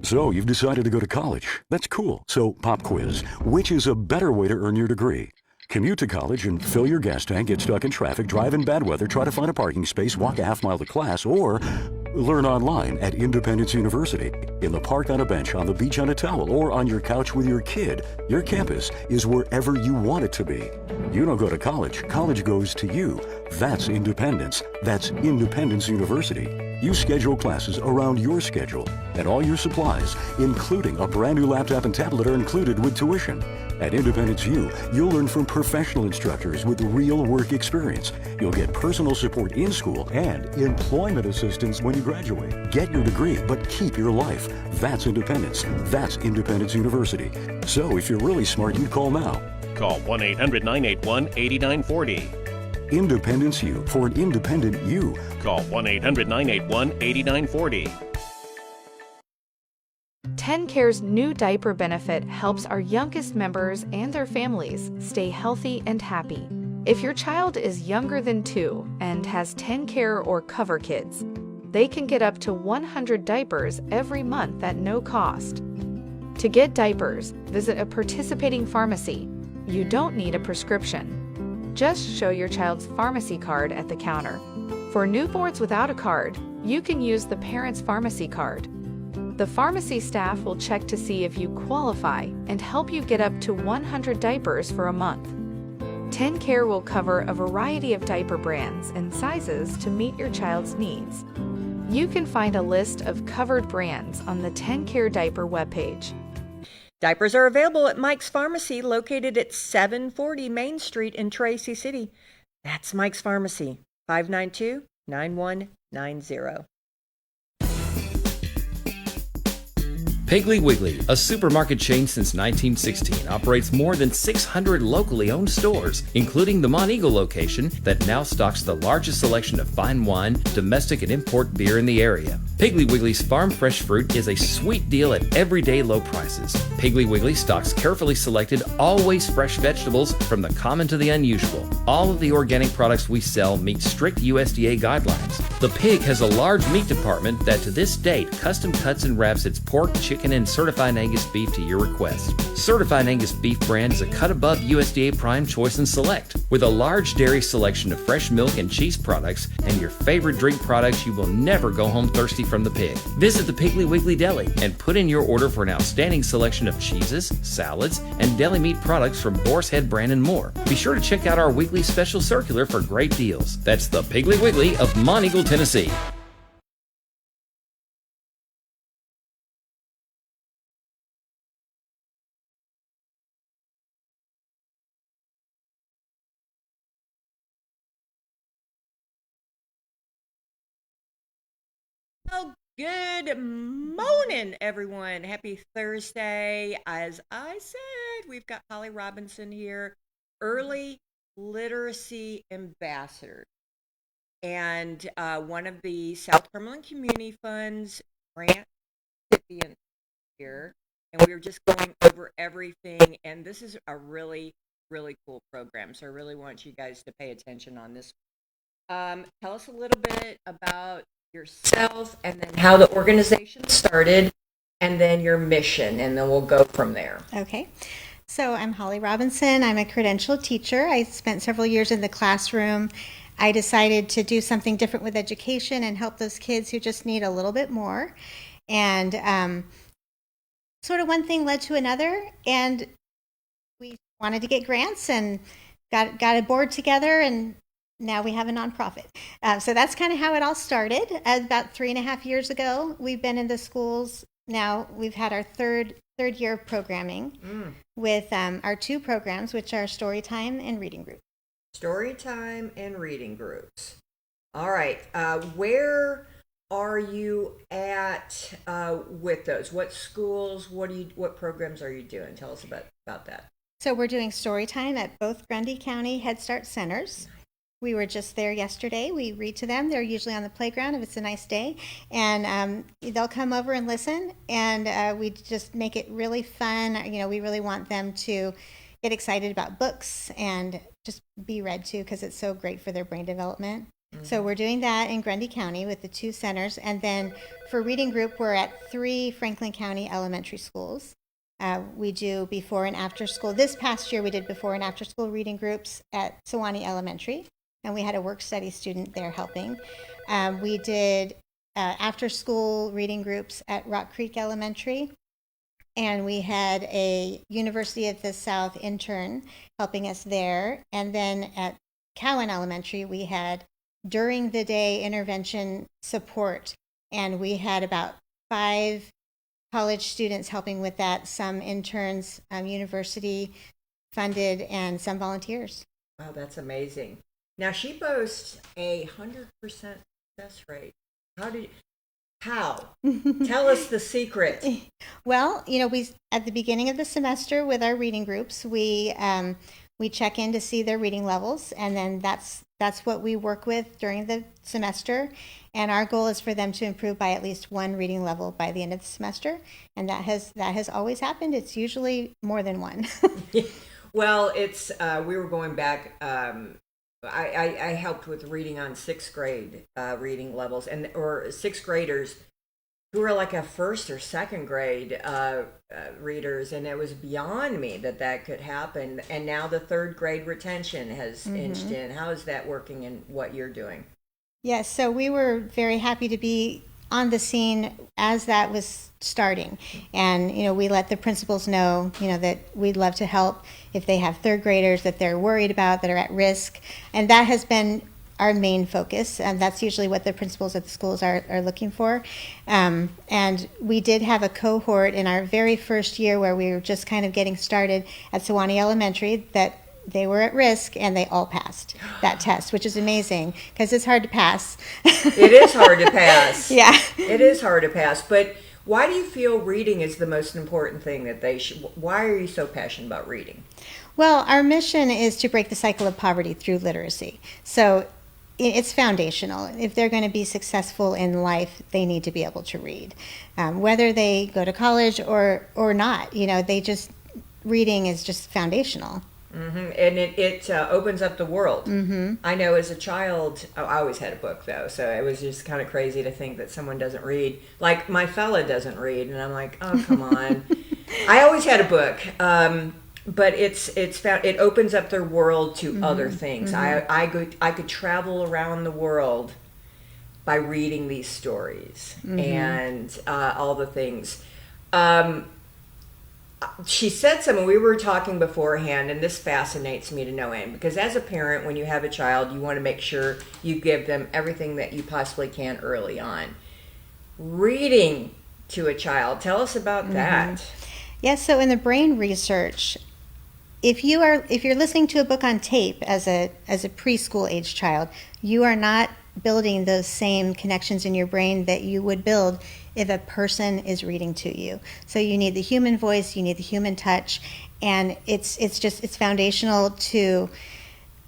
So you've decided to go to college. That's cool. So pop quiz. Which is a better way to earn your degree? Commute to college and fill your gas tank, get stuck in traffic, drive in bad weather, try to find a parking space, walk a half mile to class, or learn online at Independence University. In the park on a bench, on the beach on a towel, or on your couch with your kid, your campus is wherever you want it to be. You don't go to college. College goes to you. That's independence. That's Independence University. You schedule classes around your schedule, and all your supplies, including a brand new laptop and tablet, are included with tuition. At Independence U, you'll learn from professional instructors with real work experience. You'll get personal support in school and employment assistance when you graduate. Get your degree, but keep your life. That's independence. That's Independence University. So if you're really smart, you'd call now. Call 1-800-981-8940. Independence U, for an independent you. Call 1-800-981-8940. TennCare's new diaper benefit helps our youngest members and their families stay healthy and happy. If your child is younger than 2 and has TennCare or Cover Kids, they can get up to 100 diapers every month at no cost. To get diapers, visit a participating pharmacy. You don't need a prescription. Just show your child's pharmacy card at the counter. For newborns without a card, you can use the parent's pharmacy card. The pharmacy staff will check to see if you qualify and help you get up to 100 diapers for a month. TennCare will cover a variety of diaper brands and sizes to meet your child's needs. You can find a list of covered brands on the TennCare diaper webpage. Diapers are available at Mike's Pharmacy, located at 740 Main Street in Tracy City. That's Mike's Pharmacy, 592-9190. Piggly Wiggly, a supermarket chain since 1916, operates more than 600 locally owned stores, including the Monteagle location that now stocks the largest selection of fine wine, domestic and import beer in the area. Piggly Wiggly's farm fresh fruit is a sweet deal at everyday low prices. Piggly Wiggly stocks carefully selected, always fresh vegetables from the common to the unusual. All of the organic products we sell meet strict USDA guidelines. The Pig has a large meat department that to this date custom cuts and wraps its pork, chicken, and certified Angus beef to your request. Certified Angus beef brand is a cut above USDA Prime Choice and Select. With a large dairy selection of fresh milk and cheese products and your favorite drink products, you will never go home thirsty from the Pig. Visit the Piggly Wiggly Deli and put in your order for an outstanding selection of cheeses, salads, and deli meat products from Boar's Head brand and more. Be sure to check out our weekly special circular for great deals. That's the Piggly Wiggly of Monteagle, Tennessee. Oh, good morning, everyone. Happy Thursday. As I said, we've got Holly Robinson here, Early Literacy Ambassador, and one of the South Cumberland Community Fund's grant recipients here. And we were just going over everything, and this is a really, really cool program. So I really want you guys to pay attention on this. Tell us a little bit about yourself, and then how the organization started, and then your mission, and then we'll go from there. Okay. So I'm Holly Robinson. I'm a credentialed teacher. I spent several years in the classroom. I decided to do something different with education and help those kids who just need a little bit more. And sort of one thing led to another, and we wanted to get grants and got a board together, and now we have a nonprofit. So that's kind of how it all started. About 3.5 years ago, we've been in the schools. Now we've had our third year of programming with our 2 programs, which are Storytime and Reading Group. Storytime and reading groups. All right. Where are you at with those? What schools? What programs are you doing? Tell us about that. So we're doing Storytime at both Grundy County Head Start centers. We were just there yesterday. We read to them. They're usually on the playground if it's a nice day. And they'll come over and listen. And we just make it really fun. You know, we really want them to get excited about books and just be read to, because it's so great for their brain development. So we're doing that in Grundy County with the 2 centers. And then for reading group, we're at 3 Franklin County elementary schools. We do before and after school. This past year, we did before and after school reading groups at Sewanee Elementary, and we had a work study student there helping. We did after school reading groups at Rock Creek Elementary, and we had a University of the South intern helping us there. And then at Cowan Elementary, we had during the day intervention support, and we had about 5 college students helping with that, some interns, university funded, and some volunteers. Wow, that's amazing. Now she boasts a 100% success rate. How? Tell us the secret. Well, we at the beginning of the semester with our reading groups, we check in to see their reading levels, and then that's what we work with during the semester. And our goal is for them to improve by at least 1 reading level by the end of the semester, and that has always happened. It's usually more than 1. Well, it's we were going back. I helped with reading on 6th grade reading levels, or 6th graders who were like a 1st or 2nd grade readers, and it was beyond me that could happen. And now the 3rd grade retention has inched in. How is that working in what you're doing? Yes, so we were very happy to be on the scene as that was starting. And, we let the principals know, that we'd love to help if they have 3rd graders that they're worried about, that are at risk. And that has been our main focus. And that's usually what the principals at the schools are looking for. And we did have a cohort in our very first year where we were just kind of getting started at Sewanee Elementary that they were at risk, and they all passed that test, which is amazing because it's hard to pass. It is hard to pass. Yeah. It is hard to pass. But why do you feel reading is the most important thing that they should? Why are you so passionate about reading? Well, our mission is to break the cycle of poverty through literacy. So it's foundational. If they're going to be successful in life, they need to be able to read, whether they go to college or not. Reading is just foundational. Mm-hmm. And it opens up the world. Mm-hmm. I know as a child, I always had a book though, so it was just kind of crazy to think that someone doesn't read. Like my fella doesn't read, and I'm like, oh come on. I always had a book, but it opens up their world to other things. Mm-hmm. I could travel around the world by reading these stories and all the things. She said something, we were talking beforehand, and this fascinates me to no end, because as a parent, when you have a child, you want to make sure you give them everything that you possibly can early on. Reading to a child, tell us about that. Yes, so in the brain research, if you're listening to a book on tape as a preschool age child, you are not building those same connections in your brain that you would build if a person is reading to you. So you need the human voice, you need the human touch, and it's foundational to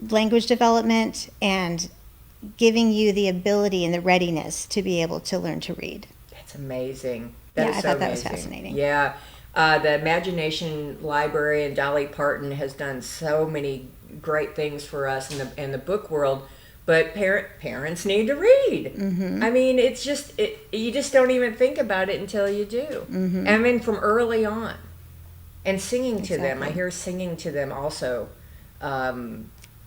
language development and giving you the ability and the readiness to be able to learn to read. That's amazing. I thought that was fascinating. Yeah. The Imagination Library and Dolly Parton has done so many great things for us in the book world. But parents need to read. Mm-hmm. I mean, it's just you just don't even think about it until you do. Mm-hmm. I mean, from early on, and singing to them. I hear singing to them also.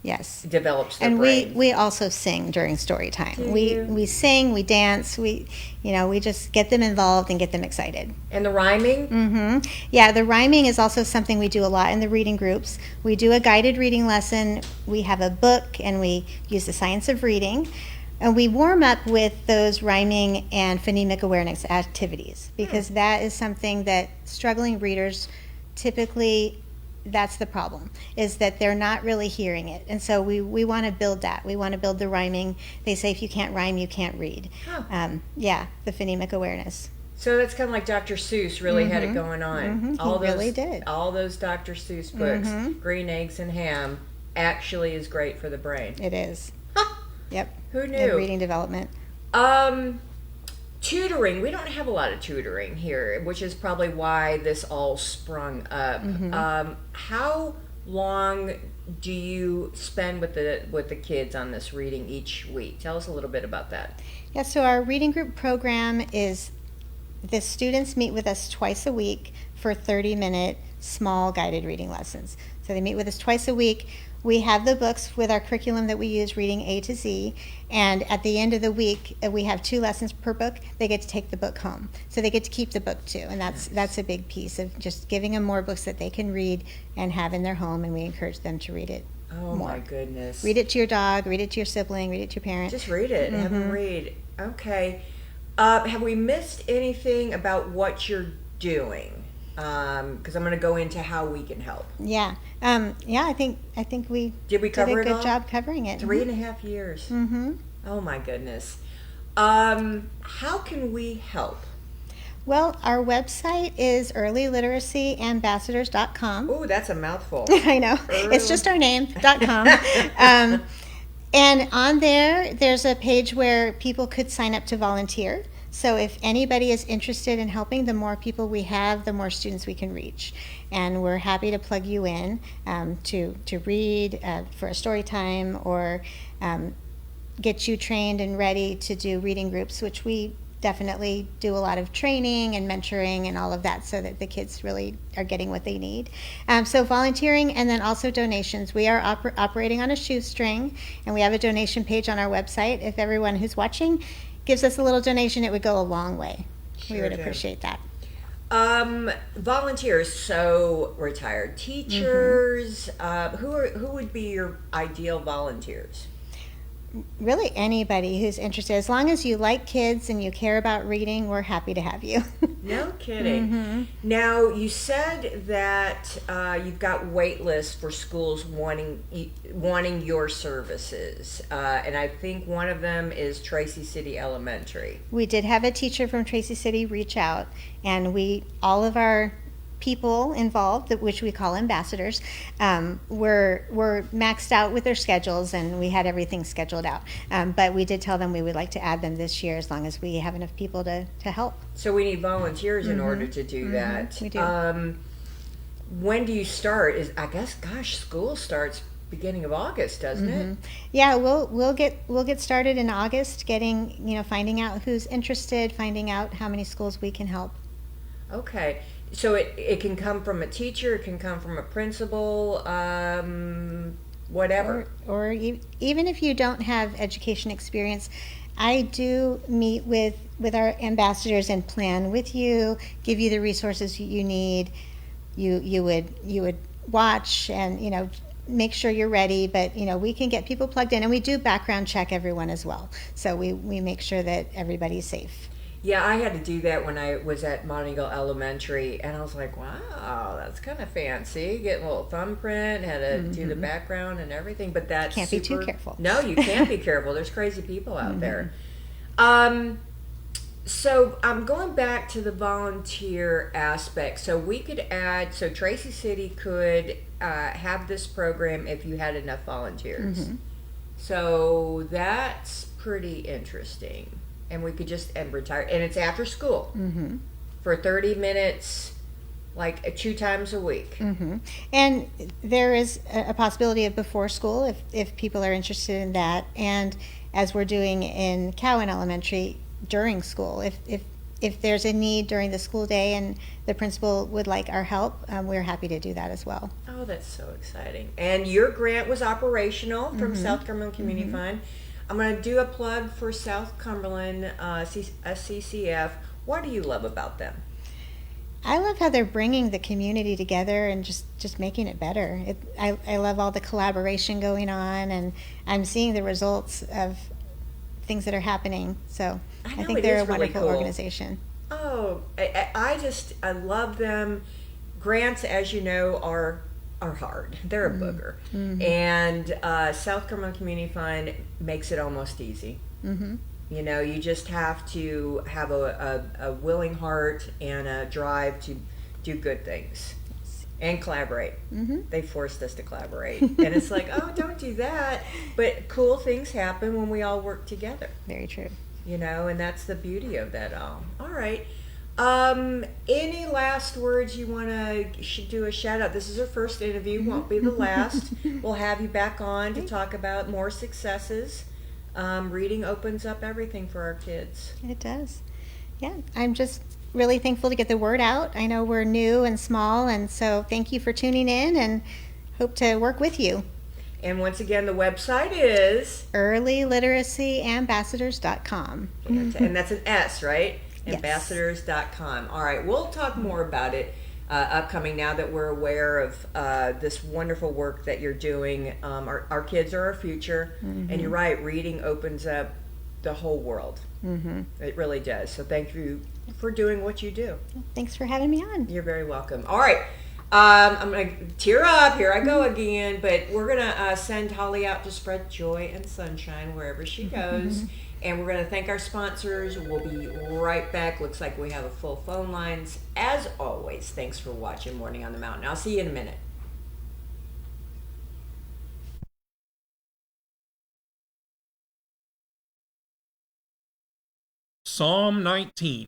Yes, develops their and brain. we also sing during story time. We sing, we dance, we just get them involved and get them excited. And the rhyming? Mm-hmm. Yeah, the rhyming is also something we do a lot in the reading groups. We do a guided reading lesson. We have a book, and we use the science of reading. And we warm up with those rhyming and phonemic awareness activities, because that is something that struggling readers typically, that's the problem, is that they're not really hearing it. And so we want to build that. We want to build the rhyming. They say if you can't rhyme, you can't read. Huh. The phonemic awareness. So that's kind of like Dr. Seuss really had it going on. He really did. All those Dr. Seuss books, Green Eggs and Ham, actually is great for the brain. It is. Huh. Yep. Who knew? And reading development. Tutoring. We don't have a lot of tutoring here, which is probably why this all sprung up. How long do you spend with the kids on this reading each week? Tell us a little bit about that. Yeah, so our reading group program is the students meet with us twice a week for 30-minute small guided reading lessons. So they meet with us twice a week. We have the books with our curriculum that we use, reading A to Z, and at the end of the week, we have 2 lessons per book. They get to take the book home, so they get to keep the book too, and that's a big piece of just giving them more books that they can read and have in their home, and we encourage them to read it. Oh more. my goodness! Read it to your dog, read it to your sibling, read it to your parent. Just read it. Have them read. Okay. Have we missed anything about what you're doing? Because I'm going to go into how we can help. Yeah. I think we Did we cover did a it good all? job covering it. 3.5 years. Mm-hmm. Oh my goodness. How can we help? Well, our website is earlyliteracyambassadors.com. Oh, that's a mouthful. I know. It's just our name, .com. And on there's a page where people could sign up to volunteer. So if anybody is interested in helping, the more people we have, the more students we can reach. And we're happy to plug you in to read for a story time, or get you trained and ready to do reading groups, which we definitely do a lot of training and mentoring and all of that, so that the kids really are getting what they need. So volunteering, and then also donations. We are operating on a shoestring, and we have a donation page on our website. If everyone who's watching gives us a little donation, it would go a long way. We would appreciate that. Volunteers, so retired teachers, who would be your ideal volunteers? Really anybody who's interested. As long as you like kids and you care about reading, we're happy to have you. No kidding. Now, you said that you've got wait lists for schools wanting your services, and I think one of them is Tracy City Elementary. We did have a teacher from Tracy City reach out, and all of our people involved, which we call ambassadors, were maxed out with their schedules, and we had everything scheduled out. But we did tell them we would like to add them this year, as long as we have enough people to help. So we need volunteers in order to do that. We do. When do you start? School starts beginning of August, doesn't it? Yeah, we'll get started in August, finding out who's interested, finding out how many schools we can help. Okay. So it can come from a teacher, it can come from a principal, whatever. Or even if you don't have education experience, I do meet with our ambassadors and plan with you, give you the resources you need. You would watch and make sure you're ready, but we can get people plugged in, and we do background check everyone as well. So we make sure that everybody's safe. Yeah, I had to do that when I was at Monteagle Elementary, and I was like, wow, that's kind of fancy. Getting a little thumbprint, had to do the background and everything, but that's Can't be too careful. No, you can't be careful. There's crazy people out there. So I'm going back to the volunteer aspect. So we could add, so Tracy City could have this program if you had enough volunteers. So that's pretty interesting. And we could just retire, and it's after school for 30 minutes, like 2 times a week. And there is a possibility of before school if people are interested in that, and as we're doing in Cowan Elementary, during school. If there's a need during the school day and the principal would like our help, we're happy to do that as well. Oh, that's so exciting. And your grant was operational from South Cumberland Community Fund. I'm going to do a plug for South Cumberland CCF. What do you love about them? I love how they're bringing the community together and just making it better. I love all the collaboration going on, and I'm seeing the results of things that are happening. So I think they're a wonderful organization. Oh, I love them. Grants, as you know, are hard. They're a booger. And South Cumberland Community Fund makes it almost easy. You just have to have a willing heart and a drive to do good things and collaborate. They forced us to collaborate. And it's like, oh, don't do that. But cool things happen when we all work together. Very true. And that's the beauty of that all. All right. Any last words you want to do a shout out? This is our first interview, won't be the last. We'll have you back on to talk about more successes. Reading opens up everything for our kids. It does. Yeah, I'm just really thankful to get the word out. I know we're new and small, and so thank you for tuning in and hope to work with you. And once again, the website is earlyliteracyambassadors.com. and that's an S, right? Yes. Ambassadors.com. All right, we'll talk more about it upcoming now that we're aware of this wonderful work that you're doing. Our kids are our future, and you're right, reading opens up the whole world. It really does. So thank you for doing what you do. Thanks for having me on. You're very welcome. All right. I'm going to tear up. Here I go again. But we're going to send Holly out to spread joy and sunshine wherever she goes. And we're going to thank our sponsors. We'll be right back. Looks like we have a full phone lines. As always, thanks for watching Morning on the Mountain. I'll see you in a minute. Psalm 19.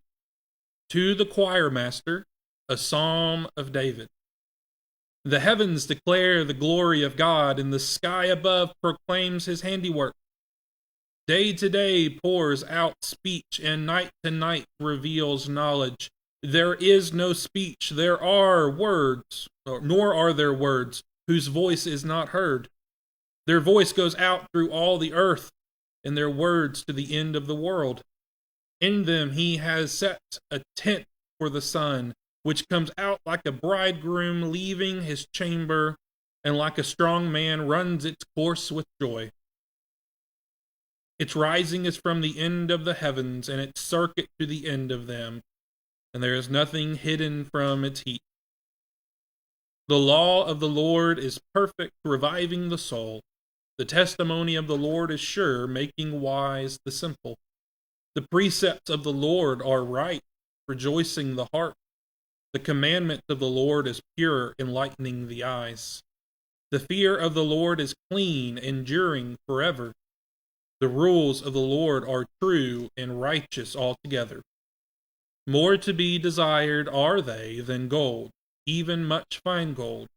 To the choir master, a psalm of David. The heavens declare the glory of God, and the sky above proclaims his handiwork. Day to day pours out speech, and night to night reveals knowledge. There is no speech, there are words, nor are there words, whose voice is not heard. Their voice goes out through all the earth, and their words to the end of the world. In them he has set a tent for the sun, which comes out like a bridegroom leaving his chamber, and like a strong man runs its course with joy. Its rising is from the end of the heavens, and its circuit to the end of them, and there is nothing hidden from its heat. The law of the Lord is perfect, reviving the soul. The testimony of the Lord is sure, making wise the simple. The precepts of the Lord are right, rejoicing the heart. The commandment of the Lord is pure, enlightening the eyes. The fear of the Lord is clean, enduring forever. The rules of the Lord are true and righteous altogether. More to be desired are they than gold, even much fine gold,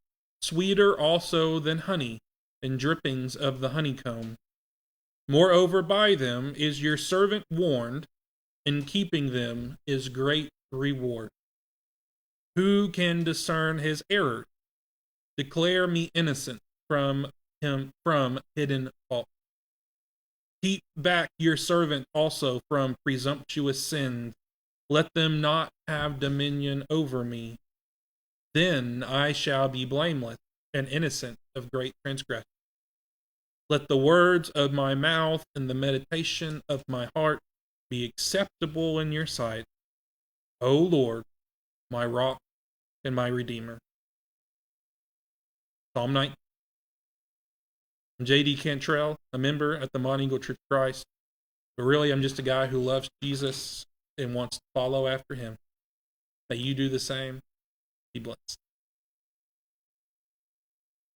sweeter also than honey, and drippings of the honeycomb. Moreover, by them is your servant warned, and keeping them is great reward. Who can discern his error? Declare me innocent from hidden fault. Keep back your servant also from presumptuous sins. Let them not have dominion over me. Then I shall be blameless and innocent of great transgression. Let the words of my mouth and the meditation of my heart be acceptable in your sight, O Lord, my rock and my redeemer. Psalm 19. I'm J.D. Cantrell, a member at the Mont Eagle Church of Christ, but really I'm just a guy who loves Jesus and wants to follow after him. That you do the same. Be blessed.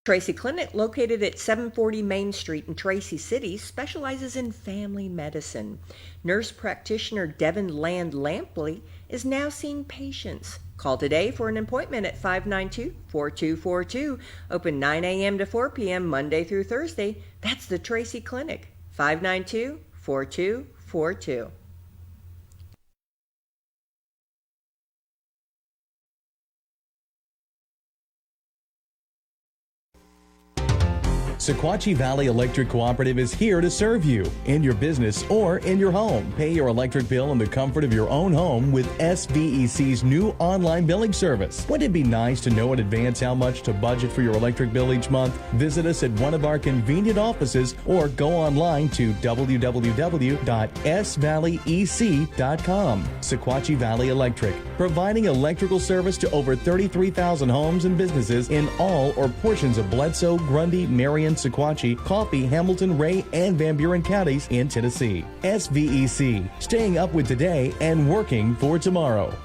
Tracy Clinic, located at 740 Main Street in Tracy City, specializes in family medicine. Nurse practitioner Devin Land Lampley is now seeing patients. Call today for an appointment at 592-4242. Open 9 a.m. to 4 p.m. Monday through Thursday. That's the Tracy Clinic. 592-4242. Sequatchie Valley Electric Cooperative is here to serve you in your business or in your home. Pay your electric bill in the comfort of your own home with SVEC's new online billing service. Wouldn't it be nice to know in advance how much to budget for your electric bill each month? Visit us at one of our convenient offices or go online to www.svalleyec.com. Sequatchie Valley Electric, providing electrical service to over 33,000 homes and businesses in all or portions of Bledsoe, Grundy, Marion, Sequatchie, Coffee, Hamilton, Ray, and Van Buren counties in Tennessee. SVEC, staying up with today and working for tomorrow.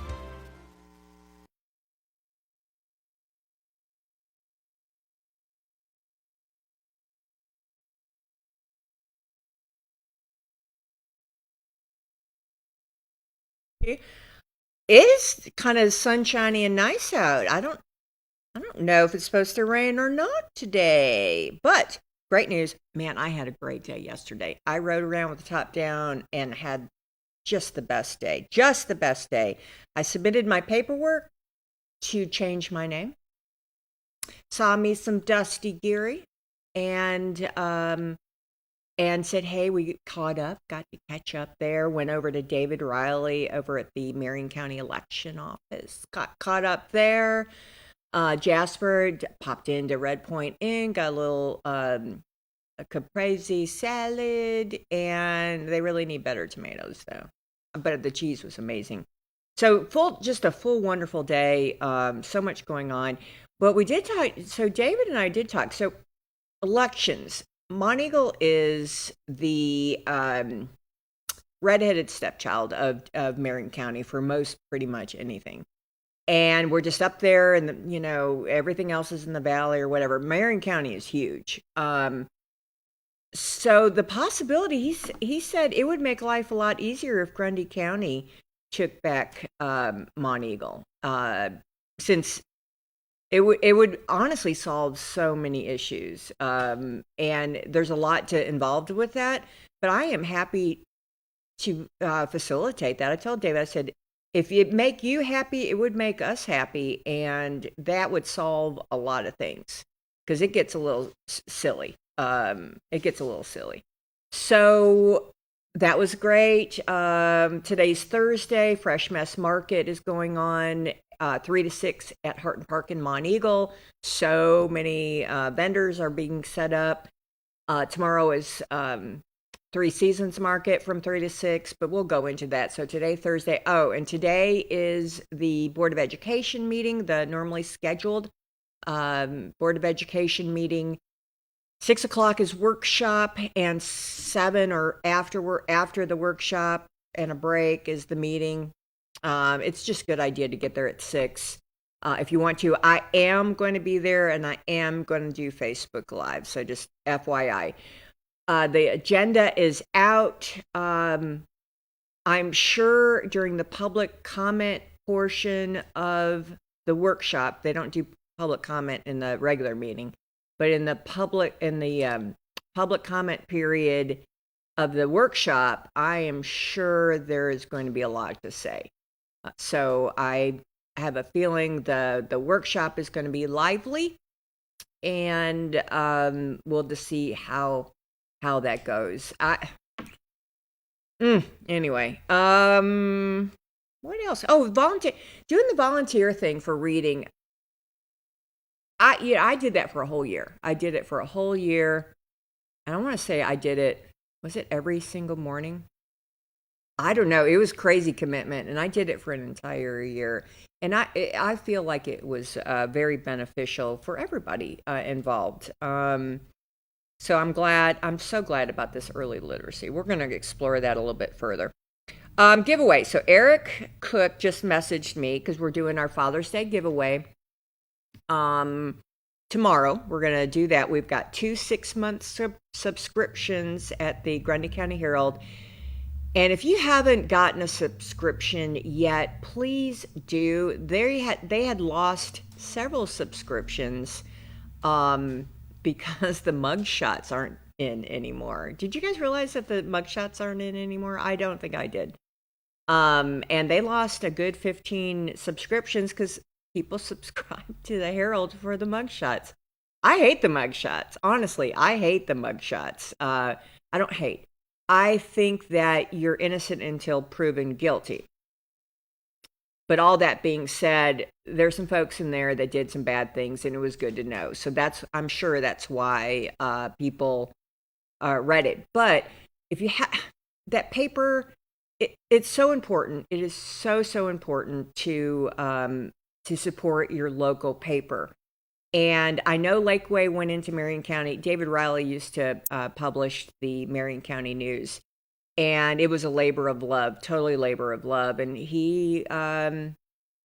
it is kind of sunshiny and nice out. I don't know if it's supposed to rain or not today, but great news. Man, I had a great day yesterday. I rode around with the top down and had just the best day. Just the best day. I submitted my paperwork to change my name. Saw me some Dusty Geary and said, hey, we caught up, got to catch up there, went over to David Riley over at the Marion County Election Office, got caught up there. Jasper popped into Red Point Inn, got a little a caprese salad, and they really need better tomatoes though. But the cheese was amazing. So just a full wonderful day. So much going on. But we did talk. So David and I did talk. So elections. Monteagle is the redheaded stepchild of Marion County for most pretty much anything. And we're just up there, and everything else is in the valley or whatever. Marion County is huge. So the possibility, he said, it would make life a lot easier if Grundy County took back Monteagle, since it would honestly solve so many issues. And there's a lot involved with that. But I am happy to facilitate that. I told David, I said, if it make you happy, it would make us happy, and that would solve a lot of things, because it gets a little silly. So that was great. Today's Thursday. Fresh Mess Market is going on 3 to 6 at Harton Park in Monteagle. So many vendors are being set up. Tomorrow is Three Seasons Market from 3 to 6, but we'll go into that. So today, Thursday. Oh, and today is the Board of Education meeting, the normally scheduled Board of Education meeting. 6 o'clock is workshop, and 7 or after the workshop and a break is the meeting. It's just a good idea to get there at 6. If you want to, I am going to be there, and I am going to do Facebook Live. So just FYI. The agenda is out. I'm sure during the public comment portion of the workshop, they don't do public comment in the regular meeting, but in the public comment period of the workshop, I am sure there is going to be a lot to say. So I have a feeling the workshop is going to be lively, and we'll just see how that goes. Anyway, what else? Oh, doing the volunteer thing for reading. I did that for a whole year. I did it for a whole year. And I want to say I did it, was it every single morning? I don't know. It was crazy commitment, and I did it for an entire year. And I feel like it was very beneficial for everybody involved. So I'm so glad about this early literacy. We're going to explore that a little bit further. Giveaway. So Eric Cook just messaged me, because we're doing our Father's Day giveaway. Tomorrow we're going to do that. We've got 2 6-month subscriptions at the Grundy County Herald. And if you haven't gotten a subscription yet, please do. They had lost several subscriptions, because the mugshots aren't in anymore. Did you guys realize that the mugshots aren't in anymore? I don't think I did. And they lost a good 15 subscriptions because people subscribe to the Herald for the mugshots. I hate the mugshots. Honestly, I hate the mugshots. I don't hate. I think that you're innocent until proven guilty. But all that being said, there's some folks in there that did some bad things, and it was good to know. So I'm sure that's why people read it. But if you have that paper, it's so important. It is so important to support your local paper. And I know Lakeway went into Marion County. David Riley used to publish the Marion County News. And it was a labor of love, totally labor of love. And he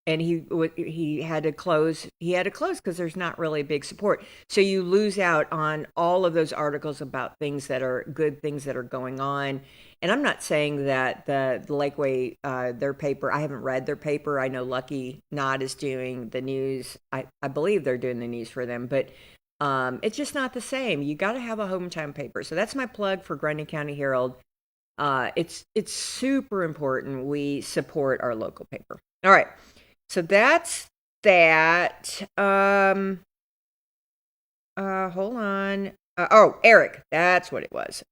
and he had to close. He had to close because there's not really big support. So you lose out on all of those articles about things that are good, things that are going on. And I'm not saying that the Lakeway, their paper, I haven't read their paper. I know Lucky Knot is doing the news. I believe they're doing the news for them, but it's just not the same. You got to have a hometown paper. So that's my plug for Grundy County Herald. It's super important we support our local paper. All right. So that's that. Hold on. Eric, that's what it was.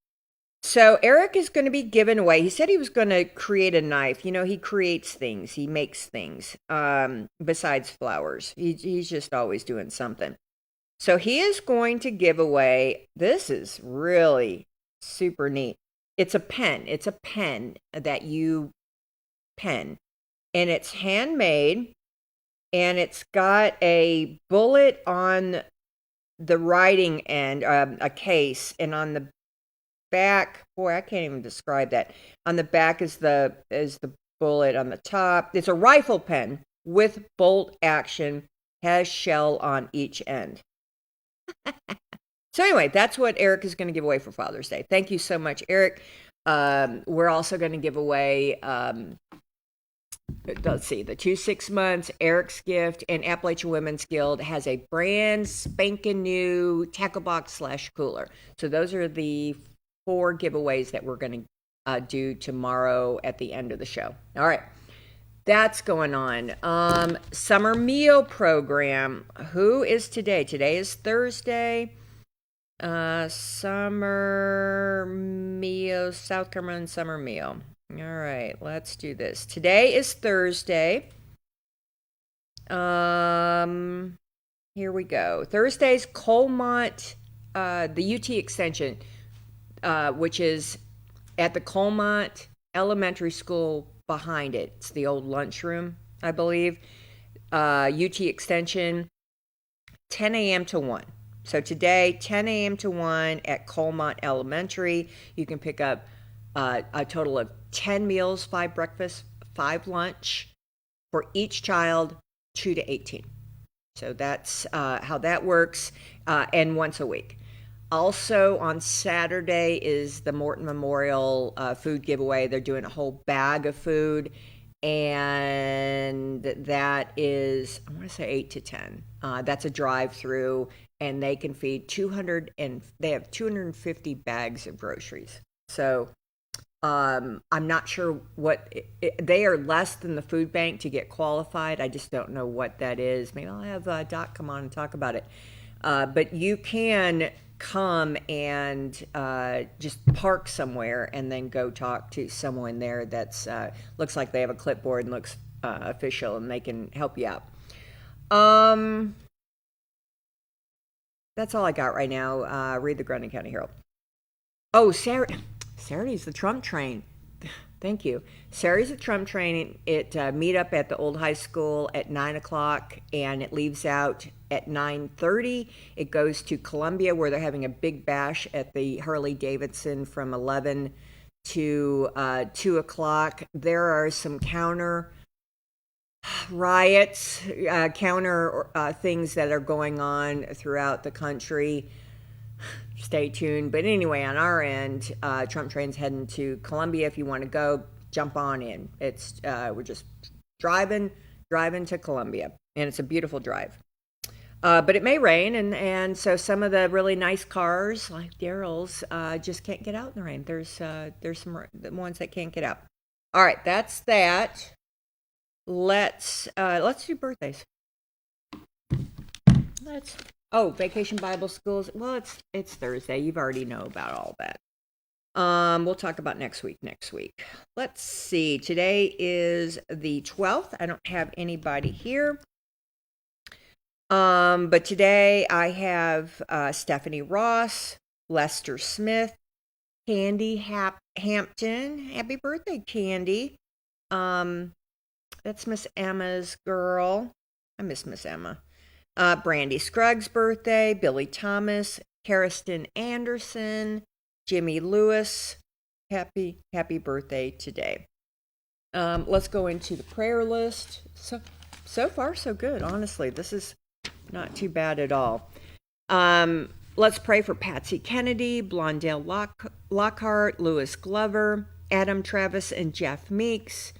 So Eric is going to be given away. He said he was going to create a knife. You know, he creates things. He makes things besides flowers. He's just always doing something. So he is going to give away, this is really super neat. It's a pen. It's a pen that you pen. And it's handmade. And it's got a bullet on the writing end, a case. And on the back, boy, I can't even describe that. On the back is the bullet. On the top, it's a rifle pen with bolt action, has shell on each end. So anyway, that's what Eric is going to give away for Father's Day. Thank you so much, Eric. We're also going to give away, let's see, the 2 6 months, Eric's Gift, and Appalachian Women's Guild has a brand spanking new tackle box / cooler. So those are the 4 giveaways that we're going to do tomorrow at the end of the show. All right. That's going on. Summer meal program. Who is today? Today is Thursday. Summer meal, South Carolina summer meal. All right, let's do this. Today is Thursday. Here we go. Thursday's Colmont, the UT Extension, which is at the Colmont Elementary School behind it. It's the old lunchroom, I believe. UT Extension, 10 a.m. to 1. So today, 10 a.m. to 1 at Colmont Elementary. You can pick up a total of 10 meals, 5 breakfast, 5 lunch for each child, 2 to 18. So that's how that works, and once a week. Also on Saturday is the Morton Memorial food giveaway. They're doing a whole bag of food, and that is, I want to say 8 to 10. That's a drive-through, and they can feed 200, and they have 250 bags of groceries. So I'm not sure what, they are less than the food bank to get qualified. I just don't know what that is. Maybe I'll have Doc come on and talk about it. But you can come and just park somewhere and then go talk to someone there that's looks like they have a clipboard and looks official, and they can help you out. That's all I got right now. Read the Grundy County Herald. Oh, Saturday's the Trump train. Thank you. Saturday's the Trump train. It meet up at the old high school at 9 o'clock, and it leaves out at 9:30. It goes to Columbia, where they're having a big bash at the Harley-Davidson from 11 to 2 o'clock. There are some counter riots, counter things that are going on throughout the country. Stay tuned. But anyway, on our end, Trump train's heading to Columbia. If you want to go, jump on in. It's we're just driving to Columbia, and it's a beautiful drive. But it may rain, and so some of the really nice cars, like Daryl's, just can't get out in the rain. There's some ones that can't get out. All right, that's that. Let's do birthdays. Vacation Bible Schools. Well, it's Thursday. You've already know about all that. We'll talk about next week. Let's see. Today is the 12th. I don't have anybody here. But today I have Stephanie Ross, Lester Smith, Candy Hampton. Happy birthday, Candy. That's Miss Emma's girl. I miss Miss Emma. Brandy Scruggs' birthday, Billy Thomas, Kariston Anderson, Jimmy Lewis. Happy birthday today. Let's go into the prayer list. so far so good. Honestly, this is not too bad at all. Let's pray for Patsy Kennedy, Blondell Lockhart, Lewis Glover, Adam Travis and Jeff Meeks,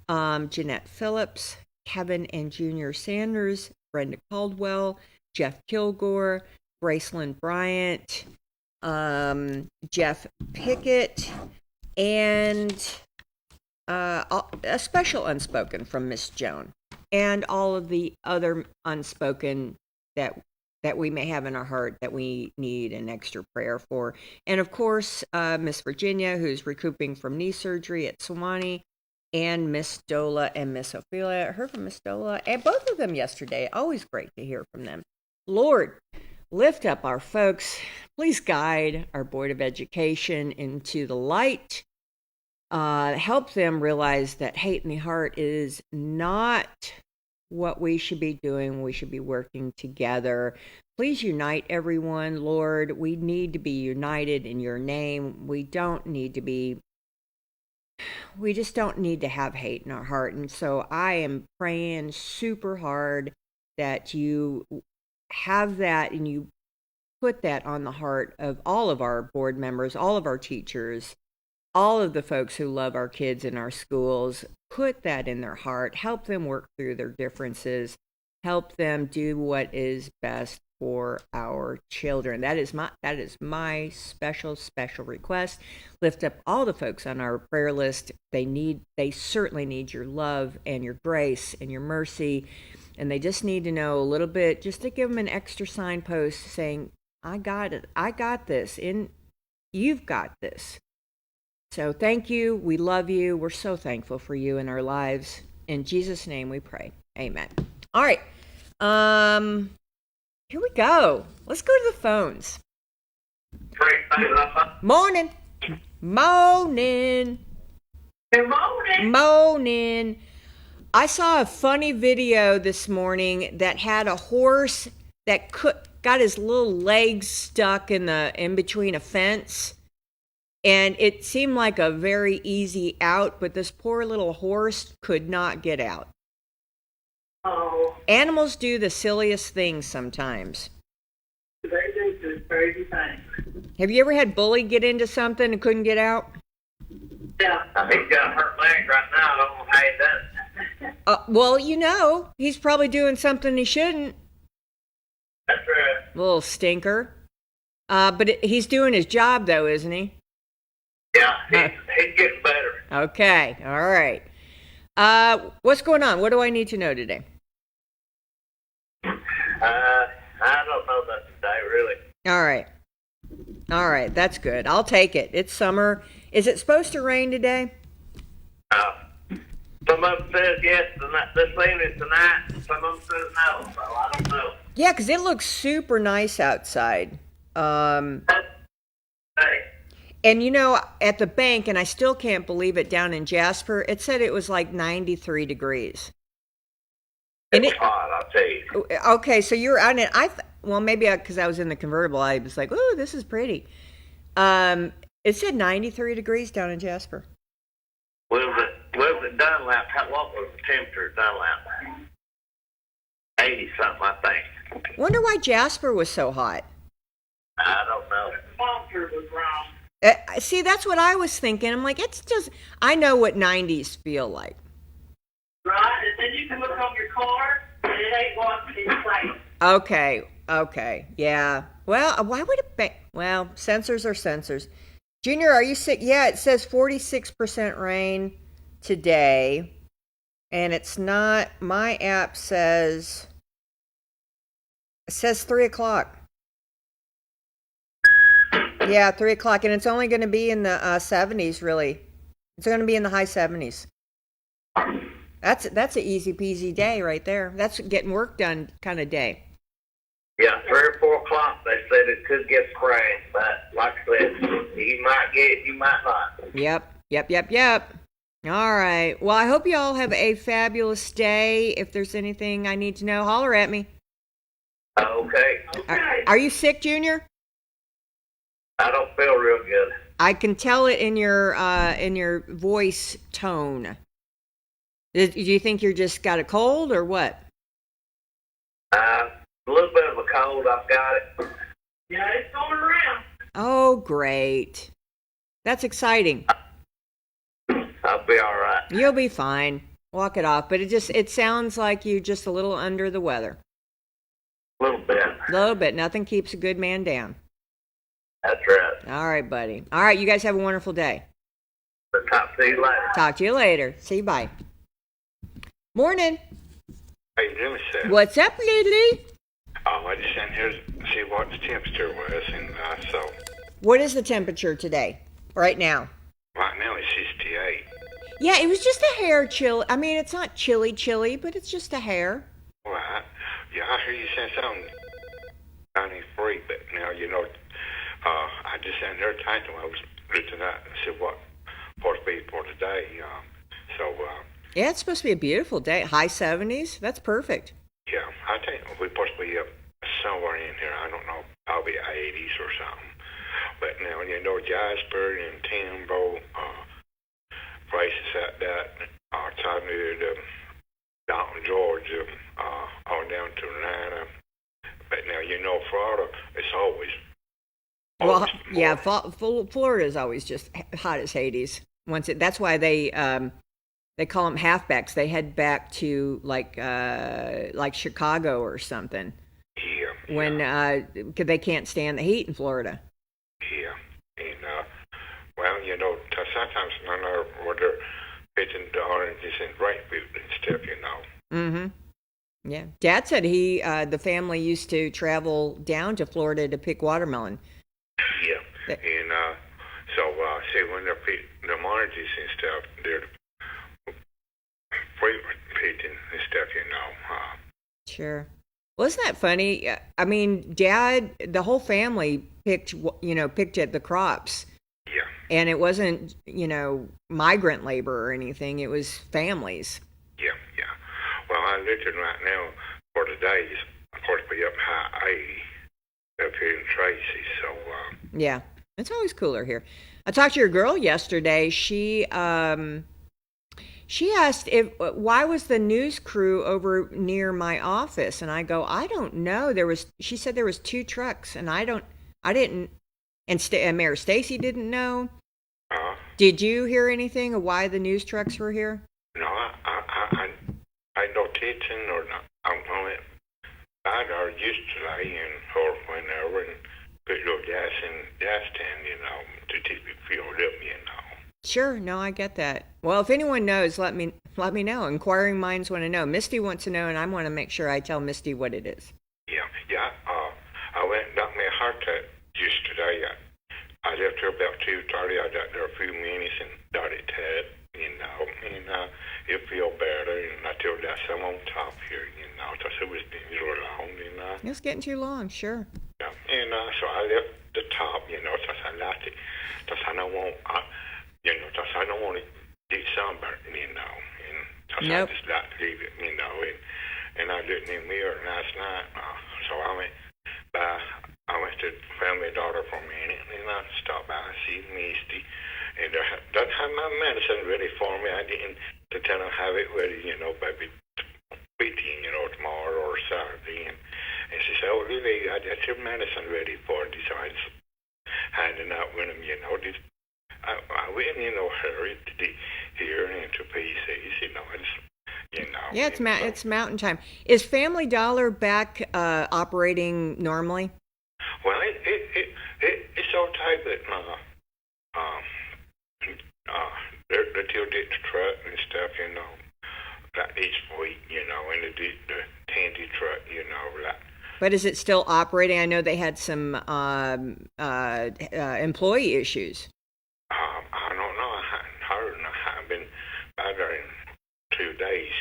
Jeanette Phillips, Kevin and Junior Sanders, Brenda Caldwell, Jeff Kilgore, Graceland Bryant, Jeff Pickett, and a special unspoken from Miss Joan, and all of the other unspoken that we may have in our heart that we need an extra prayer for. And of course, Miss Virginia, who's recouping from knee surgery at Sewanee, and Miss Dola and Miss Ophelia. I heard from Miss Dola and both of them yesterday. Always great to hear from them. Lord, lift up our folks. Please guide our Board of Education into the light. Help them realize that hate in the heart is not what we should be doing. We should be working together. Please unite everyone, Lord. We need to be united in your name. We just don't need to have hate in our heart. And so I am praying super hard that you have that and you put that on the heart of all of our board members, all of our teachers, all of the folks who love our kids in our schools. Put that in their heart. Help them work through their differences. Help them do what is best for our children. That is my special request. Lift up all the folks on our prayer list. They certainly need your love and your grace and your mercy. And they just need to know a little bit, just to give them an extra signpost saying, I got it. I got this. And you've got this. So thank you. We love you. We're so thankful for you in our lives. In Jesus' name we pray. Amen. All right. Here we go. Let's go to the phones. Morning. Morning. Good morning. Morning. I saw a funny video this morning that had a horse that got his little legs stuck in between a fence. And it seemed like a very easy out, but this poor little horse could not get out. Oh, Animals do the silliest things sometimes. they do some crazy things. Have you ever had Bully get into something and couldn't get out? Yeah. He's got a hurt leg right now. I don't know how he does it. Well, he's probably doing something he shouldn't. That's right. Little stinker. But he's doing his job, though, isn't he? Yeah, he's getting better. Okay, all right. What's going on? What do I need to know today? I don't know nothing today, really. All right, that's good. I'll take it. It's summer. Is it supposed to rain today? Some of them says yes this evening tonight, and some of them says no, so I don't know. Yeah, because it looks super nice outside. Hey, And at the bank, and I still can't believe it, down in Jasper, it said it was like 93 degrees. And it's hot, I'll tell you. Okay, so you're on it. Maybe because I was in the convertible, I was like, "Ooh, this is pretty." It said 93 degrees down in Jasper. Was it Dunlap? What was the temperature at Dunlap? 80 something, I think. Wonder why Jasper was so hot. I don't know. The sponsor was wrong. See, that's what I was thinking. I'm like, I know what 90s feel like. Right? And then you can look on your car, and it ain't what it's saying. Okay, yeah. Well, why would it be? Well, sensors are sensors. Junior, are you sick? Yeah, it says 46% rain today, and it's not. My app says 3 o'clock. Yeah, 3 o'clock, and it's only going to be in the 70s. Really, it's going to be in the high 70s. That's an easy peasy day right there. That's getting work done kind of day. Yeah, 3 or 4 o'clock, they said it could get spraying, but like I said, you might get it, you might not. Yep. All right. Well, I hope you all have a fabulous day. If there's anything I need to know, holler at me. Okay. Are you sick, Junior? I don't feel real good. I can tell it in your voice tone. Do you think you're just got a cold or what? A little bit of a cold, I've got it. Yeah, it's going around. Oh, great. That's exciting. I'll be all right. You'll be fine. Walk it off. But it sounds like you're just a little under the weather. A little bit. A little bit. Nothing keeps a good man down. That's right. All right, buddy. All right, you guys have a wonderful day. But talk to you later. Talk to you later. See you. Bye. Morning. How you doing, sir? What's up, Lily? I just sent here to see what the temperature was, and so What is the temperature today? Right now? right now it's 68. Yeah, it was just a hair chill. I mean, it's not chilly, but it's just a hair. Right. Yeah, I hear you saying something 93, but now, I just sent her title. I was looking at and see what supposed to be for today. Yeah, it's supposed to be a beautiful day. High 70s. That's perfect. Yeah, I think we're supposed to be up somewhere in here. I don't know, probably 80s or something. But now, Jasper and Timbo, places like that, Chattanooga, Dalton, Georgia, on down to Atlanta. But now, Florida, it's always. Well, yeah, Florida is always just hot as Hades. That's why they call them halfbacks. They head back to like Chicago or something. Yeah. When they can't stand the heat in Florida. Yeah. And, sometimes I know where they're pitching the oranges and grapefruit and stuff, Mm-hmm. Yeah. Dad said the family used to travel down to Florida to pick watermelon. Yeah. And see, when they're the oranges and stuff, they're fruit pitching and stuff, Sure. Well, isn't that funny? I mean, Dad, the whole family picked at the crops. Yeah. And it wasn't, migrant labor or anything. It was families. Yeah. Well, I'm looking right now for the days. Of course, be up high 80 up here in Tracy. So. Yeah, it's always cooler here. I talked to your girl yesterday. She asked why was the news crew over near my office, and I go, I don't know. She said there was 2 trucks, and I didn't, and Mayor Stacy didn't know. Did you hear anything of why the news trucks were here? No, I no teaching or not. I'm on it. I used to lay and whenever and put your gas tank, to keep it filled up, Sure, no, I get that. Well, if anyone knows, let me know. Inquiring minds want to know. Misty wants to know, and I want to make sure I tell Misty what it is. Yeah. I went and got me a haircut yesterday. I left here about 2:30. I got there a few minutes and got it cut, and it feel better. And I told that some on top here, because it was getting a little long, It's getting too long, sure. Yeah, and so I left the top, because I liked it, because I don't want, because I don't want to get sunburned, and because I just like to leave it, and I looked in the mirror last night, so I went to Family Dollar for a minute, and I stopped by and see Misty, and they don't have my medicine ready for me. I didn't to tell them have it ready, maybe speaking, tomorrow or Saturday, and she said, oh, really, I got your medicine ready for you, so I just handing out with them, I went in no hurry to here and to PCs, I just, Yeah, it's mountain time. Is Family Dollar back operating normally? Well, it's so tight that they still did the truck and stuff, like each week, and they did the candy truck, like. But is it still operating? I know they had some employee issues. I don't know. I hadn't heard. I haven't been by there in 2 days,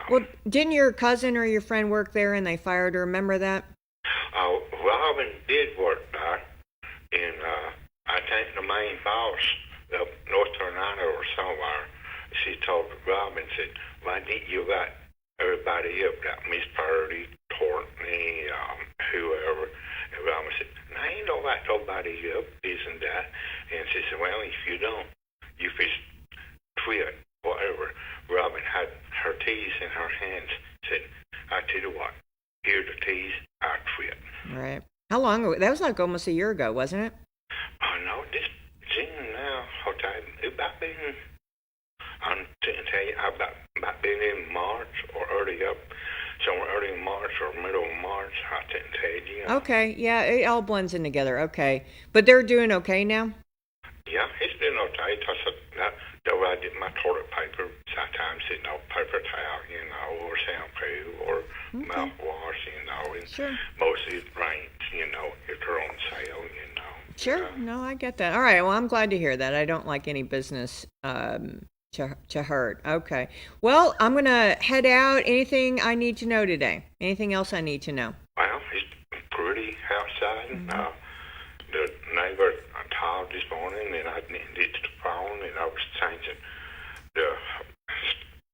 Well, didn't your cousin or your friend work there and they fired her? Remember that? Robin did work there, and I think the main boss of North Carolina or somewhere, she told Robin, said, why didn't you let everybody up, like Miss Purdy, Courtney, whoever? And Robin said, I ain't no let nobody up, this and that. And she said, well, if you don't, you fish quit, whatever. Robin had her teas in her hands, said, I tell you what, here the teas, I quit. Right. How long ago? That was like almost a year ago, wasn't it? Oh, no, this June now, about been, I'm tell you, about been in March or early somewhere early in March or middle of March, I didn't tell you. Okay, yeah, it all blends in together. Okay. But they're doing okay now? Yeah, he's doing okay. Though I get my toilet paper, sometimes, paper towel, or shampoo, or mouthwash, and Sure. mostly it rains, if they're on sale, Sure. No, I get that. All right. Well, I'm glad to hear that. I don't like any business to hurt. Okay. Well, I'm going to head out. Anything I need to know today? Anything else I need to know? Well, it's pretty outside. Mm-hmm. The neighbor called this morning, and I needed the phone, and I was changing the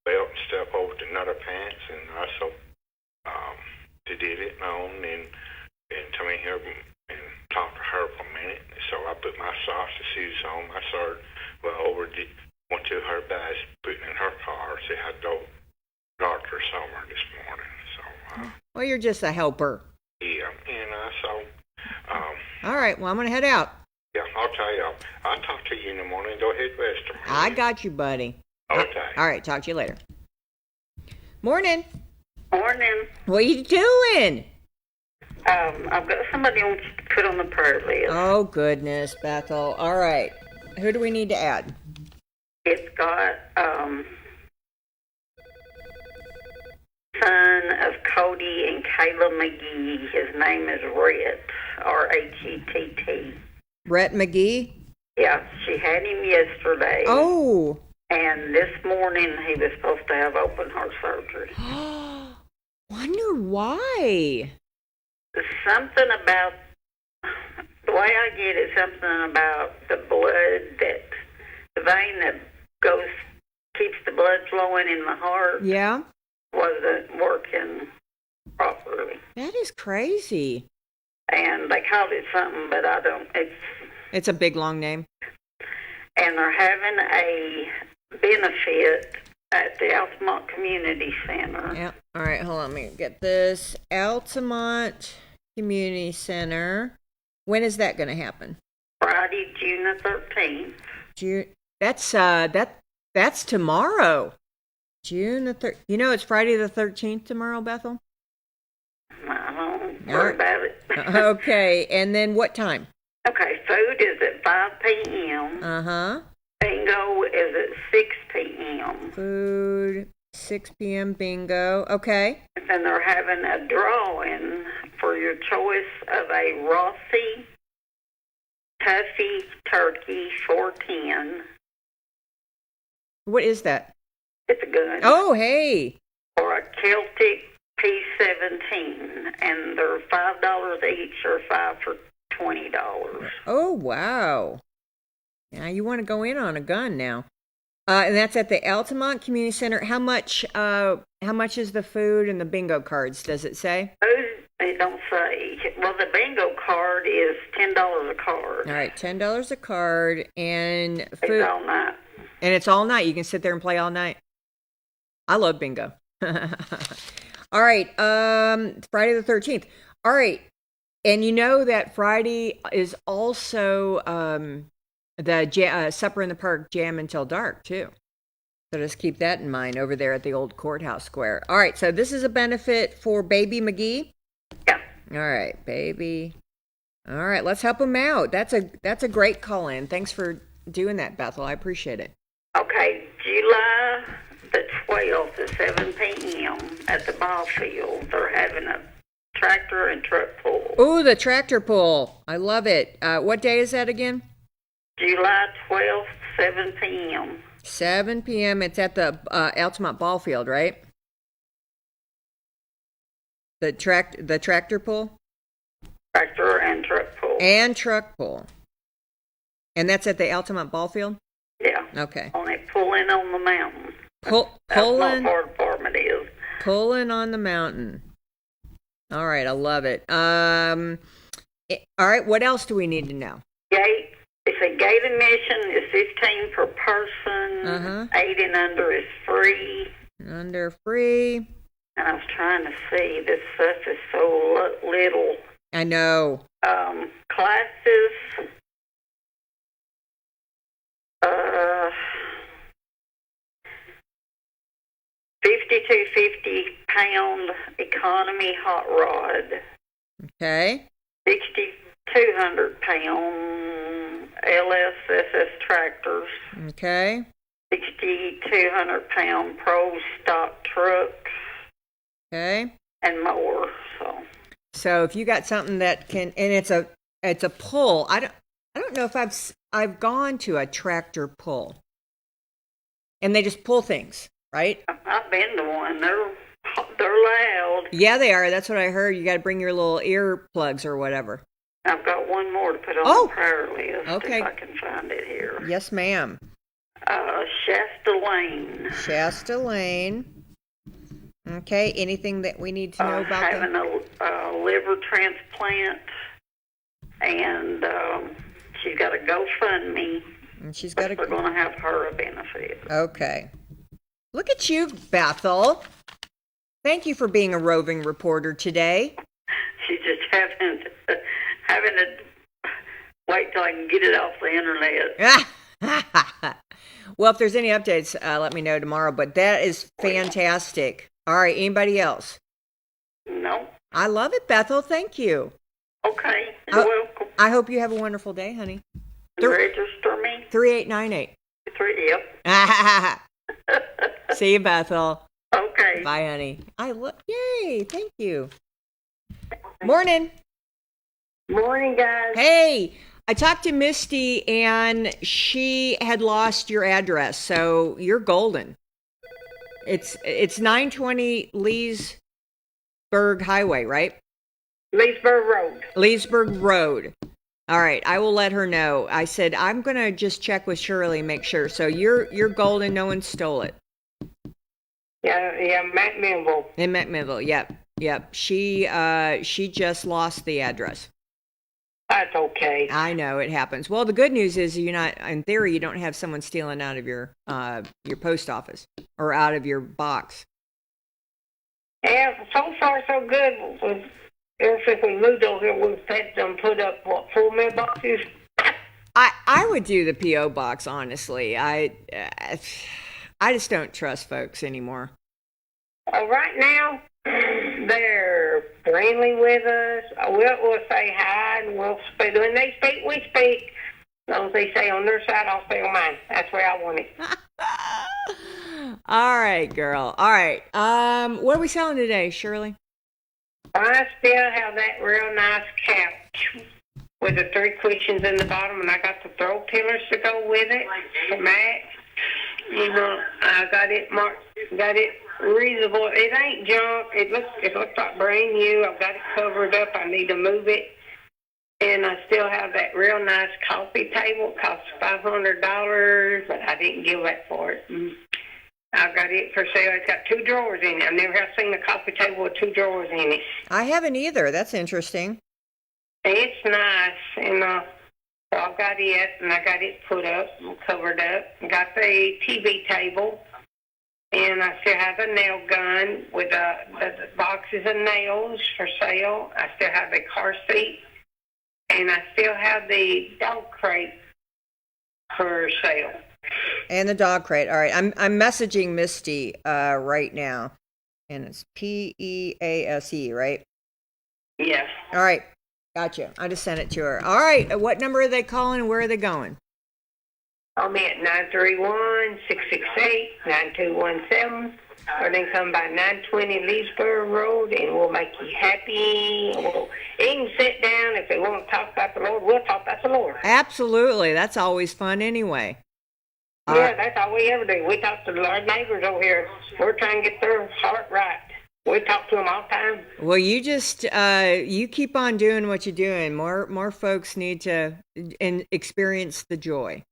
belt and stuff over to another pants, and also they did it on and come in here and talk to her for a minute. So I put my socks and shoes on. I started went to her bag, put it in her car. She had to go doctor somewhere this morning. So Well, you're just a helper. yeah, All right. Well, I'm going to head out. yeah, I'll tell you. I'll talk to you in the morning. Go ahead, rest tomorrow. I got you, buddy. Okay. All right. Talk to you later. Morning. Morning. What you doing? I've got somebody I want you to put on the prayer list. Oh, goodness, Bethel. All right. Who do we need to add? It's got son of Cody and Kayla McGee. His name is Rhett, R-H-E-T-T. Rhett McGee? Yeah, she had him yesterday. Oh. And this morning he was supposed to have open heart surgery. Wonder why. Something about, the way I get it, something about the blood, that the vein that keeps the blood flowing in the heart Yeah. wasn't working properly. That is crazy. And they called it something, but I don't, It's a big, long name. and they're having a benefit at the Altamont Community Center. Yeah. All right, hold on. Let me get this. Altamont Community Center. When is that going to happen? Friday, June the 13th. That's tomorrow. June the 3rd. You know it's Friday the 13th tomorrow, Bethel? I don't worry about it. Okay, and then what time? Okay, food is at 5 p.m. Uh-huh. Bingo is at 6 p.m. Food, 6 p.m. bingo. Okay. And then they're having a drawing for your choice of a Rossi Tuffy Turkey 410. What is that? It's a gun. Oh, hey. Or a Celtic P17. And they're $5 each or 5 for $20. Oh, wow. Now you want to go in on a gun now. And that's at the Altamont Community Center. How much is the food and the bingo cards, does it say? They don't say. Well, the bingo card is $10 a card. All right, $10 a card and food. It's all night. And it's all night. You can sit there and play all night. I love bingo. All right, Friday the 13th. All right, and you know that Friday is also the Supper in the Park Jam Until Dark, too. So just keep that in mind over there at the old courthouse square. All right, so this is a benefit for Baby McGee? Yeah. All right, baby. All right, let's help him out. That's a great call-in. Thanks for doing that, Bethel. I appreciate it. Okay, July the 12th at 7 p.m. at the ball field. They're having a tractor and truck pull. Ooh, the tractor pull. I love it. What day is that again? July 12th, 7 p.m. 7 p.m. It's at the Altamont ball field, right? The tractor pull? Tractor and truck pull. And truck pull. And that's at the Altamont ball field? Yeah. Okay. Only pulling on the mountain. Pulling. That's how far it is. Pulling on the mountain. All right, I love it. All right, what else do we need to know? It's a gate admission is $15 per person. 8 and under is free. Under free. And I was trying to see, this stuff is so little. I know. Classes, £5,250 economy hot rod. Okay. £6,200 LSSS tractors. Okay. £6,200 pro stock trucks. Okay. And more. So if you got something that can, and it's a pull. I don't know if I've gone to a tractor pull, and they just pull things, right? I've been to one. They're loud. Yeah, they are. That's what I heard. You got to bring your little earplugs or whatever. I've got one more to put on the prayer list. Okay. If I can find it here. Yes, ma'am. Shasta Lane. Shasta Lane. Okay. Anything that we need to know about having a liver transplant, and she's got a GoFundMe. And she's got we're going to have her a benefit. Okay. Look at you, Bethel. Thank you for being a roving reporter today. She's just having to wait till I can get it off the internet. Well, if there's any updates, let me know tomorrow. But that is fantastic. All right. Anybody else? No. I love it, Bethel. Thank you. Okay. You're welcome. I hope you have a wonderful day, honey. Register me. 3898. Yep. See you, Bethel. Okay. Bye, honey. Yay. Thank you. Morning. Morning, guys. Hey, I talked to Misty, and she had lost your address, so you're golden. It's 920 Leesburg Highway, right? Leesburg Road. All right, I will let her know. I said I'm gonna just check with Shirley, make sure. So you're golden. No one stole it. Yeah, Matt Minville. In Matt Minville, yep. She just lost the address. That's okay. I know it happens. Well, the good news is you're not, in theory, you don't have someone stealing out of your post office or out of your box. Yeah, so far so good. Ever since we moved over here, we've had them put up 4 mailboxes. I would do the P.O. box, honestly. I just don't trust folks anymore. Right now, they're friendly with us. We'll say hi, and we'll speak. When they speak, we speak. As long as they say on their side, I'll stay on mine. That's where I want it. All right, girl. All right. What are we selling today, Shirley? I still have that real nice couch with the 3 cushions in the bottom, and I got the throw pillars to go with it to match. I got it marked, got it reasonable. It ain't junk. It looks like brand new. I've got it covered up. I need to move it. And I still have that real nice coffee table. It cost $500, but I didn't give that for it. I've got it for sale. It's got 2 drawers in it. I've never seen a coffee table with 2 drawers in it. I haven't either. That's interesting. It's nice, and so I've got it, and I got it put up and covered up. Got the TV table, and I still have the nail gun with the boxes of nails for sale. I still have the car seat, and I still have the dog crate for sale. And the dog crate. All right, I'm messaging Misty right now, and it's PEASE, right? Yes. All right, gotcha. I just sent it to her. All right, what number are they calling, and where are they going? I'll be at 931-668-9217, or then come by 920 Leesburg Road, and we'll make you happy. You can sit down. If they want to talk about the Lord, we'll talk about the Lord. Absolutely. That's always fun anyway. Yeah, that's all we ever do. We talk to our neighbors over here. We're trying to get their heart right. We talk to them all the time. Well, you just you keep on doing what you're doing. More folks need to experience the joy.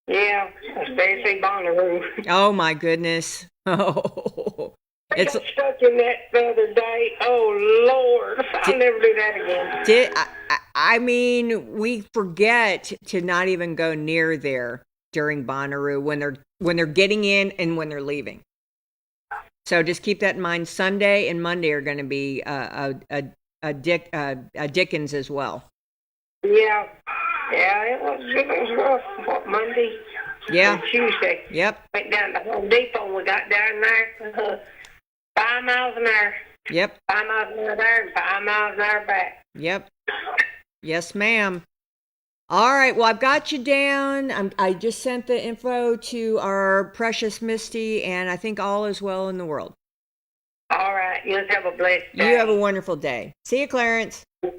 Yeah, especially Bonnaroo. Oh my goodness. Oh, I got stuck in that the other day. Oh, Lord. I'll never do that again. I mean, we forget to not even go near there during Bonnaroo when they're getting in and when they're leaving. So just keep that in mind. Sunday and Monday are going to be a Dickens as well. Yeah. Yeah, it was rough. What, Monday? Yeah. And Tuesday. Yep. Went down to Home Depot and we got down there. 5 miles an hour. Yep. 5 miles an hour there and 5 miles an hour back. Yep. Yes, ma'am. All right. Well, I've got you down. I just sent the info to our precious Misty, and I think all is well in the world. All right. You have a blessed day. You have a wonderful day. See you, Clarence. See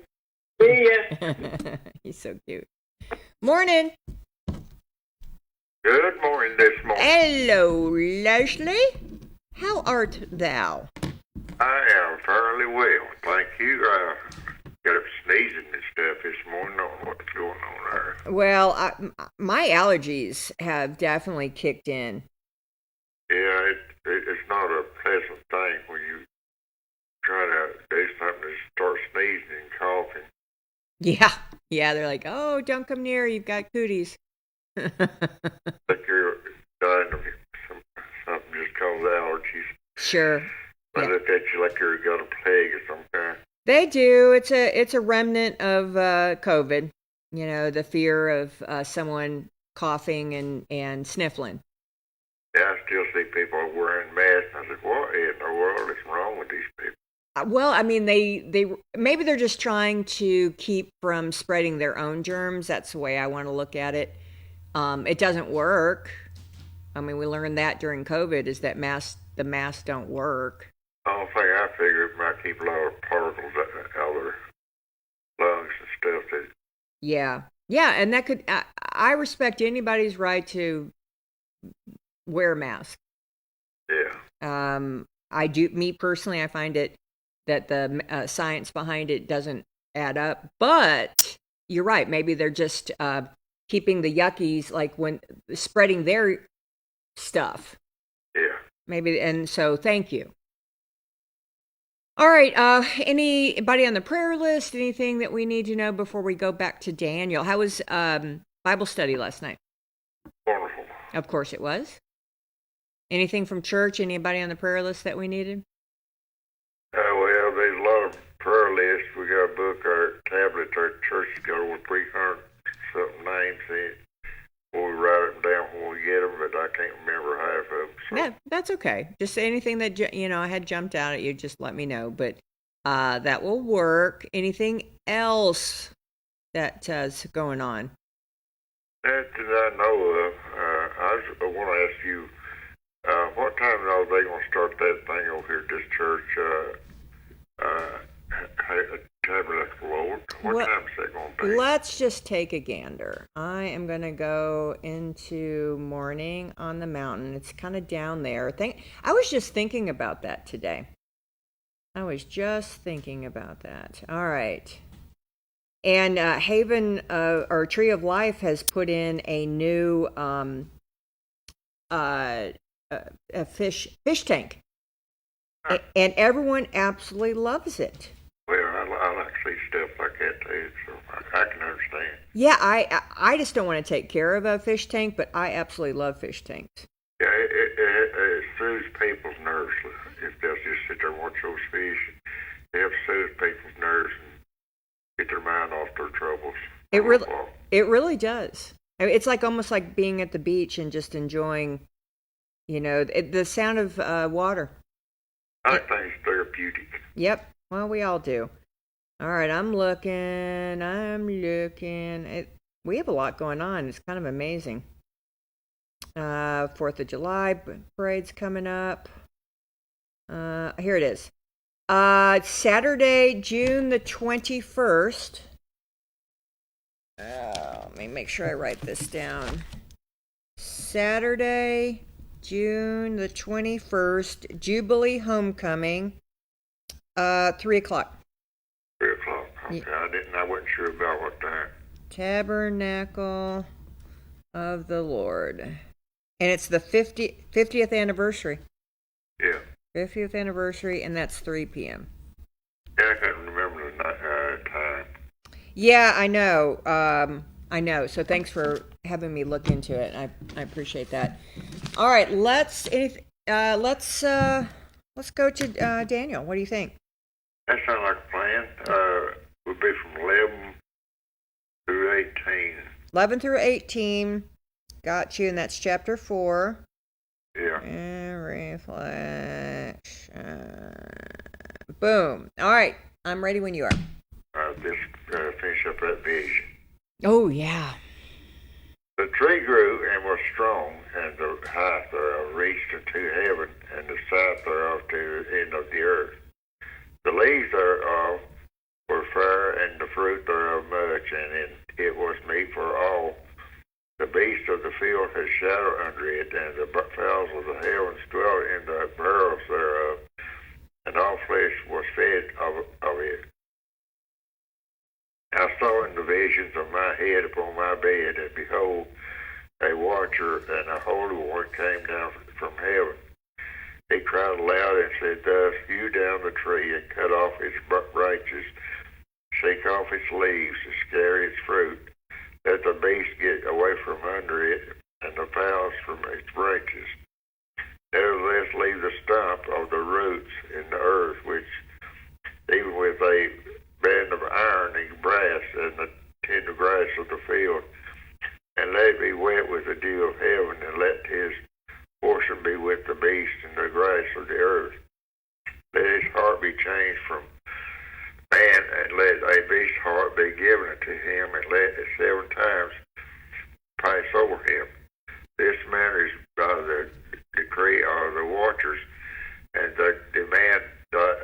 ya. He's so cute. Morning. Good morning this morning. Hello, Leslie. How art thou? I am fairly well, thank you. Got up sneezing and stuff this morning. Don't know what's going on there. Well, my allergies have definitely kicked in. Yeah, it's not a pleasant thing when you try to do something to start sneezing and coughing. Yeah, they're like, oh, don't come near, you've got cooties. Like you're dying of something just called allergies. Sure. I look at you like you've got a plague or some kind. They do. It's a remnant of COVID. You know, the fear of someone coughing and sniffling. Yeah, I still see people wearing masks. I said, what in the world is wrong with these people? Well, I mean, they maybe they're just trying to keep from spreading their own germs. That's the way I want to look at it. It doesn't work. I mean, we learned that during COVID is that the masks don't work. The only thing I figure it might keep a lot of particles out of their lungs and stuff. Yeah, and that could. I respect anybody's right to wear a mask. Yeah. I do. Me personally, I find it that the science behind it doesn't add up. But you're right. Maybe they're just keeping the yuckies, like when spreading their stuff. Yeah. Maybe, and so thank you. All right. Anybody on the prayer list? Anything that we need to know before we go back to Daniel? How was Bible study last night? Wonderful. Of course it was. Anything from church? Anybody on the prayer list that we needed? Well, there's a lot of prayer lists. We got a book, our tablet, our church has got over 300 something names in it. We'll write them down when we get them, but I can't remember half of them. So. Yeah, that's okay. Just anything that I had jumped out at you, just let me know. But that will work. Anything else that's going on? That I know of. I want to ask you, what time are they going to start that thing over here at this church? Tabernacle Lord. What time is that going to be? Let's just take a gander. I am going to go into Morning on the Mountain. It's kind of down there. I was just thinking about that today. All right. And Haven, or Tree of Life, has put in a new a fish tank. And everyone absolutely loves it. Well, I like to see stuff like that too, so I can understand. Yeah, I just don't want to take care of a fish tank, but I absolutely love fish tanks. Yeah, it soothes people's nerves if they'll just sit there and watch those fish. It helps soothe people's nerves and get their mind off their troubles. It really does. I mean, it's like almost like being at the beach and just enjoying, the sound of water. I think it's therapeutic. Yep. Well, we all do. All right, I'm looking. We have a lot going on. It's kind of amazing. 4th of July parade's coming up. Here it is. Saturday, June the 21st. Let me make sure I write this down. Saturday, June the 21st, Jubilee Homecoming, 3 o'clock. 3 o'clock. Okay, I wasn't sure about what time. Tabernacle of the Lord. And it's the 50th anniversary. Yeah. 50th anniversary, and that's 3 p.m. Yeah, I couldn't remember the time. Yeah, I know. I know. So thanks for having me look into it. I appreciate that. All right, let's go to Daniel. What do you think? That sounds like a plan. Would be from 11 through 18. 11 through 18. Got you, and that's chapter 4. Yeah. And reflection. Boom. All right, I'm ready when you are. Just finish up that vision. Oh, yeah. The tree grew and was strong, and the height thereof reached unto heaven, and the size thereof to the end of the earth. The leaves thereof were fair, and the fruit thereof much, and it was meat for all. The beasts of the field had shadow under it, and the fowls of the heavens dwelt in the burrows thereof, and all flesh was fed of it. I saw in the visions of my head upon my bed, and behold, a watcher and a holy one came down from heaven. He cried aloud and said, Thus hew down the tree and cut off its branches, shake off its leaves, and scare its fruit. Let the beasts get away from under it, and the fowls from its branches. Nevertheless, leave the stump of the roots in the earth, which even with a band of iron and brass and the tender grass of the field, and let it be wet with the dew of heaven, and let his portion be with the beast and the grass of the earth. Let his heart be changed from man, and let a beast's heart be given unto him, and let it 7 times pass over him. This manner is by the decree of the watchers, and the demand by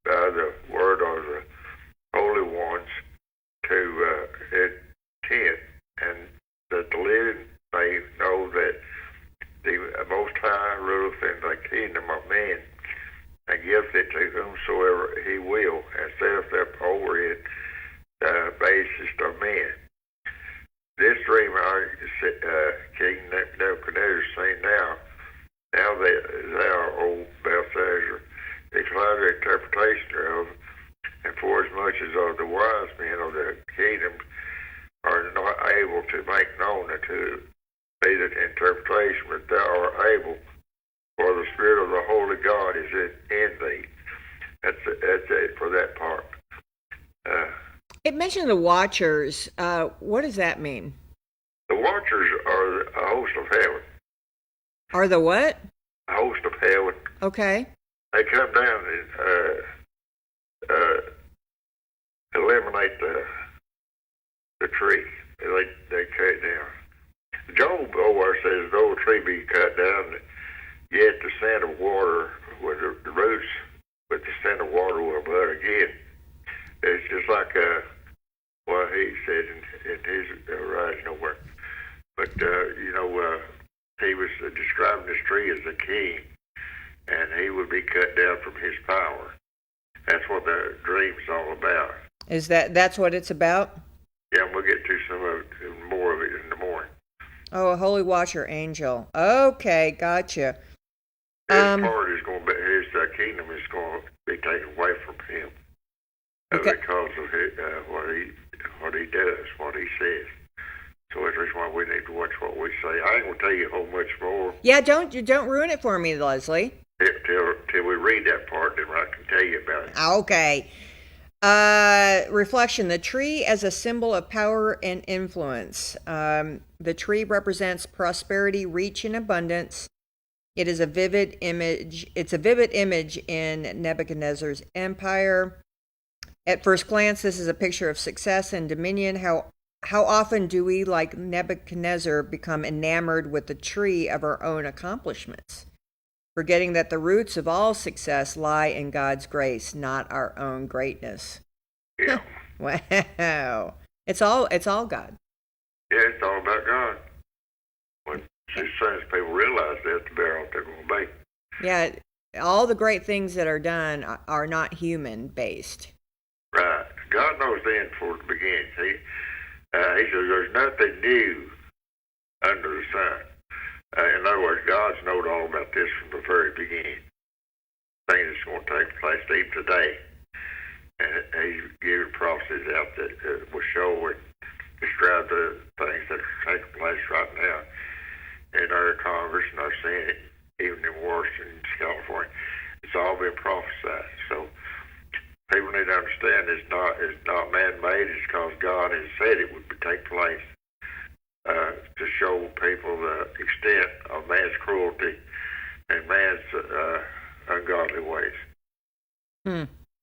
the word of the holy ones to intent, and that the living may know that the Most High ruleth in the kingdom of men, and giveth it to whomsoever he will, and setteth up over it the basest of men. This dream King Nebuchadnezzar seen now that thou, O Belshazzar, declare the interpretation thereof, and forasmuch as all the wise men of the kingdom are not able to make known unto thee the interpretation, but thou art able, for the Spirit of the Holy God is in thee. That's it for that part. It mentioned the watchers. What does that mean? The watchers are a host of heaven. Are the what? A host of heaven. Okay. They come down and eliminate the tree. They cut it down. Job over says the old tree be cut down, yet the scent of water with the roots with the scent of water will bud again. It's just like what he said in his writing over. But he was describing this tree as a king, and he would be cut down from his power. That's what the dream's all about. That's what it's about? Yeah, we'll get to some of it, more of it in the morning. Oh, a holy watcher angel. Okay, gotcha. His part is going to be, his kingdom is going to be taken away from him because of what he does, what he says. So that's why we need to watch what we say. I ain't going to tell you a whole much more. Yeah, don't ruin it for me, Leslie. Till we read that part, then I can tell you about it. Okay. Reflection. The tree as a symbol of power and influence. The tree represents prosperity, reach, and abundance. It is a vivid image. It's a vivid image in Nebuchadnezzar's empire. At first glance, this is a picture of success and dominion. How often do we, like Nebuchadnezzar, become enamored with the tree of our own accomplishments, forgetting that the roots of all success lie in God's grace, not our own greatness? Yeah. Wow. It's all God. Yeah, it's all about God. When as soon as people realize that, the better off they're going to be. Yeah, all the great things that are done are not human-based. Right. God knows the end before the beginning. He says there's nothing new under the sun. In other words, God's known all about this from the very beginning. things that's going to take place even today. And he's giving prophecies out that will show and describe the things that are taking place right now in our Congress and our Senate, even in Washington, California. It's all been prophesied. So people need to understand it's not man-made. It's because God has said it would take place to show people the extent of man's cruelty and man's ungodly ways.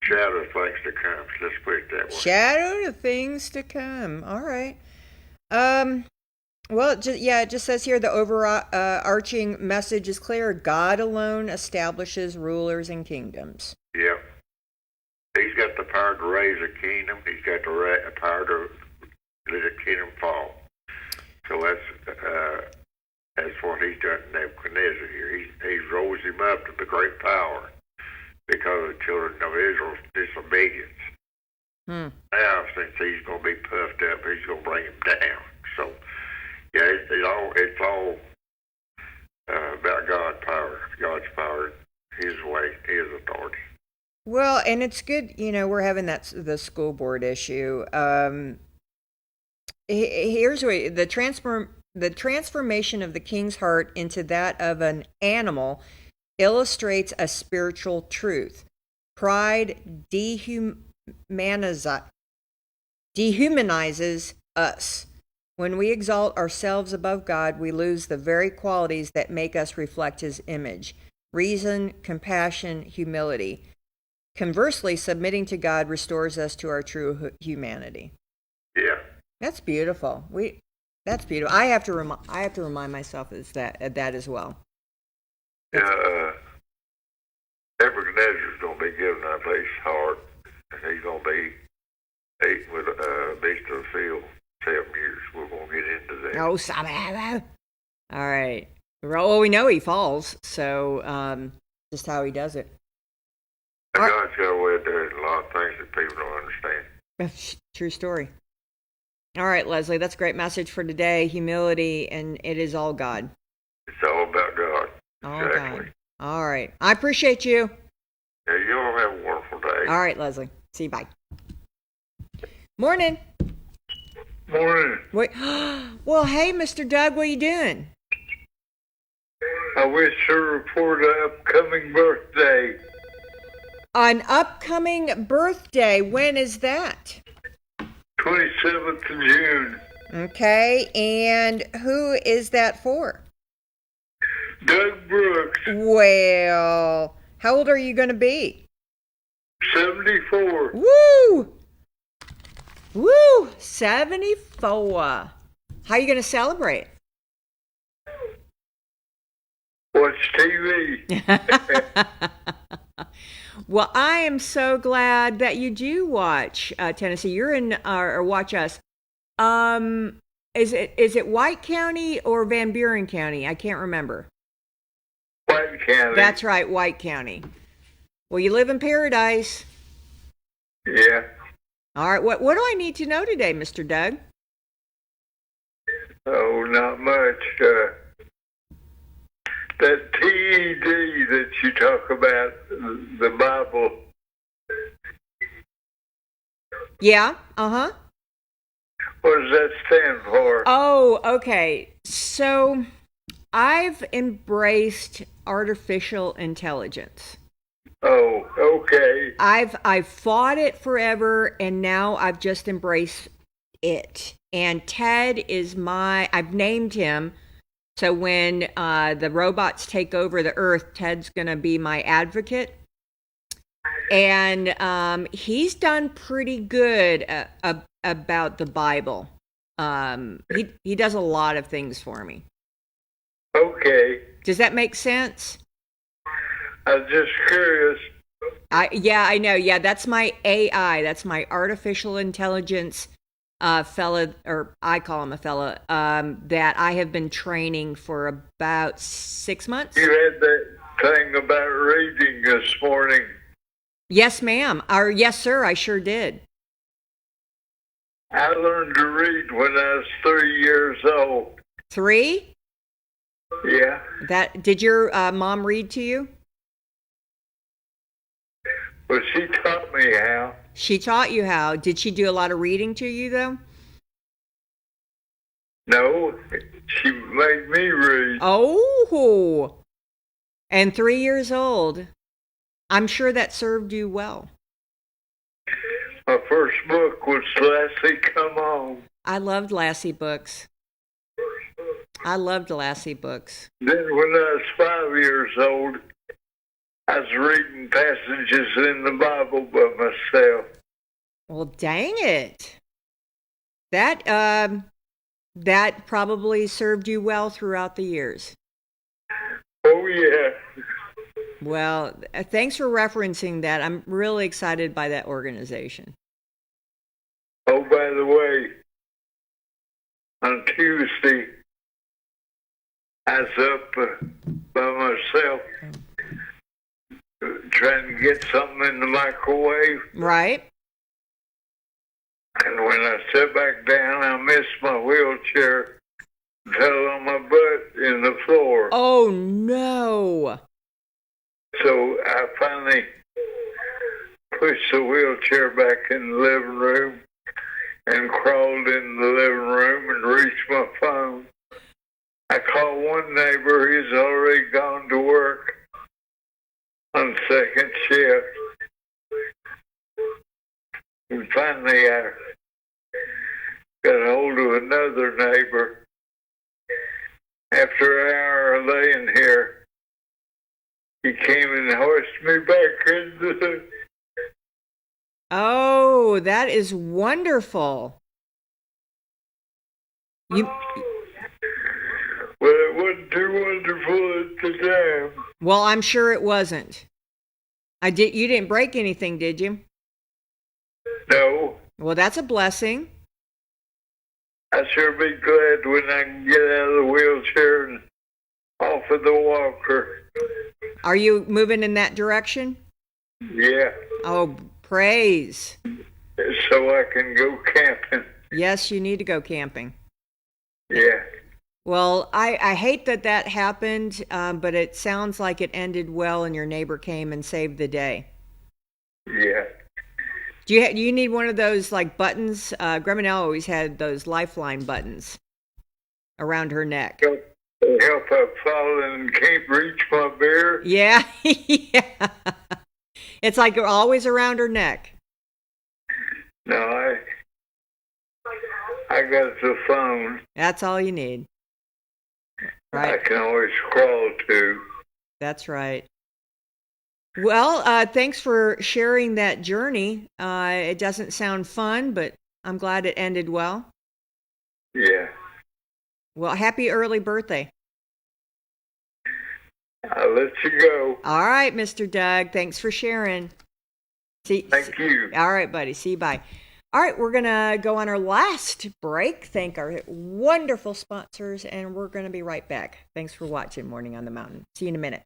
Shadow of things to come. Let's put it that way. Shadow of things to come. All right. Well, it just says here the overarching message is clear. God alone establishes rulers and kingdoms. Yeah. He's got the power to raise a kingdom. He's got the power to let a kingdom fall. So that's what he's done to Nebuchadnezzar here. He rose him up to the great power because of the children of Israel's disobedience. Now, since he's going to be puffed up, he's going to bring him down. So, yeah, it's all about God's power, His way, His authority. Well, and it's good, we're having the school board issue. Here's what the transformation of the king's heart into that of an animal illustrates a spiritual truth. Pride dehumanizes us. When we exalt ourselves above God, we lose the very qualities that make us reflect His image: reason, compassion, humility. Conversely, submitting to God restores us to our true humanity. Yeah, that's beautiful. That's beautiful. I have to remind myself of that as well. Yeah, Nebuchadnezzar's going to be given a beast heart, and he's going to be eaten with a beast of the field 7 years. We're going to get into that. Oh, somehow. All right. Well, we know he falls, so just how he does it. God's got a way of doing a lot of things that people don't understand. True story. All right, Leslie, that's a great message for today. Humility, and it is all God. It's all about God. All exactly. God. All right. I appreciate you. Yeah, you all have a wonderful day. All right, Leslie. See you. Bye. Morning. Morning. Wait. Well, hey, Mr. Doug, what are you doing? I wish to report an upcoming birthday. An upcoming birthday. When is that? 27th of June. Okay, and who is that for? Doug Brooks. Well, how old are you going to be? 74. Woo! Woo! 74. How are you going to celebrate? Watch TV. Well, I am so glad that you do watch Tennessee. You're in or watch us. Is it White County or Van Buren County? I can't remember. White County. That's right, White County. Well, you live in paradise. Yeah. All right. What do I need to know today, Mr. Doug? Oh, not much. That TED that you talk about, the Bible. Yeah. Uh-huh. What does that stand for? Oh, okay. So I've embraced artificial intelligence. Oh, okay. I've fought it forever, and now I've just embraced it. And Ted is I've named him. So when the robots take over the earth, Ted's going to be my advocate. And he's done pretty good about the Bible. He does a lot of things for me. Okay. Does that make sense? I'm just curious. I know. Yeah, that's my AI. That's my artificial intelligence fella, or I call him a fella, that I have been training for about 6 months. You had that thing about reading this morning. Yes, ma'am. Or yes, sir, I sure did. I learned to read when I was 3 years old. 3? Yeah. Did your mom read to you? Well, she taught me how. She taught you how. Did she do a lot of reading to you, though? No, she made me read. Oh, and 3 years old. I'm sure that served you well. My first book was Lassie Come On. I loved Lassie books. I loved Lassie books. Then when I was 5 years old, I was reading passages in the Bible by myself. Well, dang it. That probably served you well throughout the years. Oh, yeah. Well, thanks for referencing that. I'm really excited by that organization. Oh, by the way, on Tuesday, I was up by myself trying to get something in the microwave. Right. And when I sat back down, I missed my wheelchair, fell on my butt in the floor. Oh, no. So I finally pushed the wheelchair back in the living room and crawled in the living room and reached my phone. I called one neighbor. He's already gone to work on second shift. And finally, I got a hold of another neighbor. After an hour of laying here, he came and hoisted me back into the... Oh, that is wonderful. Well, it wasn't too wonderful at the time. Well, I'm sure it wasn't. You didn't break anything, did you? No. Well, that's a blessing. I sure be glad when I can get out of the wheelchair and off of the walker. Are you moving in that direction? Yeah. Oh, praise. So I can go camping. Yes, you need to go camping. Yeah. Well, I hate that happened, but it sounds like it ended well and your neighbor came and saved the day. Yeah. Do you need one of those like buttons? Grandma Nell always had those lifeline buttons around her neck. Help I've fallen and can't reach my beer. Yeah. Yeah. It's like always around her neck. No, I got the phone. That's all you need. Right. I can always crawl to. That's right. Well, thanks for sharing that journey. It doesn't sound fun, but I'm glad it ended well. Yeah. Well, happy early birthday. I'll let you go. All right, Mr. Doug. Thanks for sharing. Thank you. All right, buddy. See you. Bye. All right, we're going to go on our last break. Thank our wonderful sponsors, and we're going to be right back. Thanks for watching Morning on the Mountain. See you in a minute.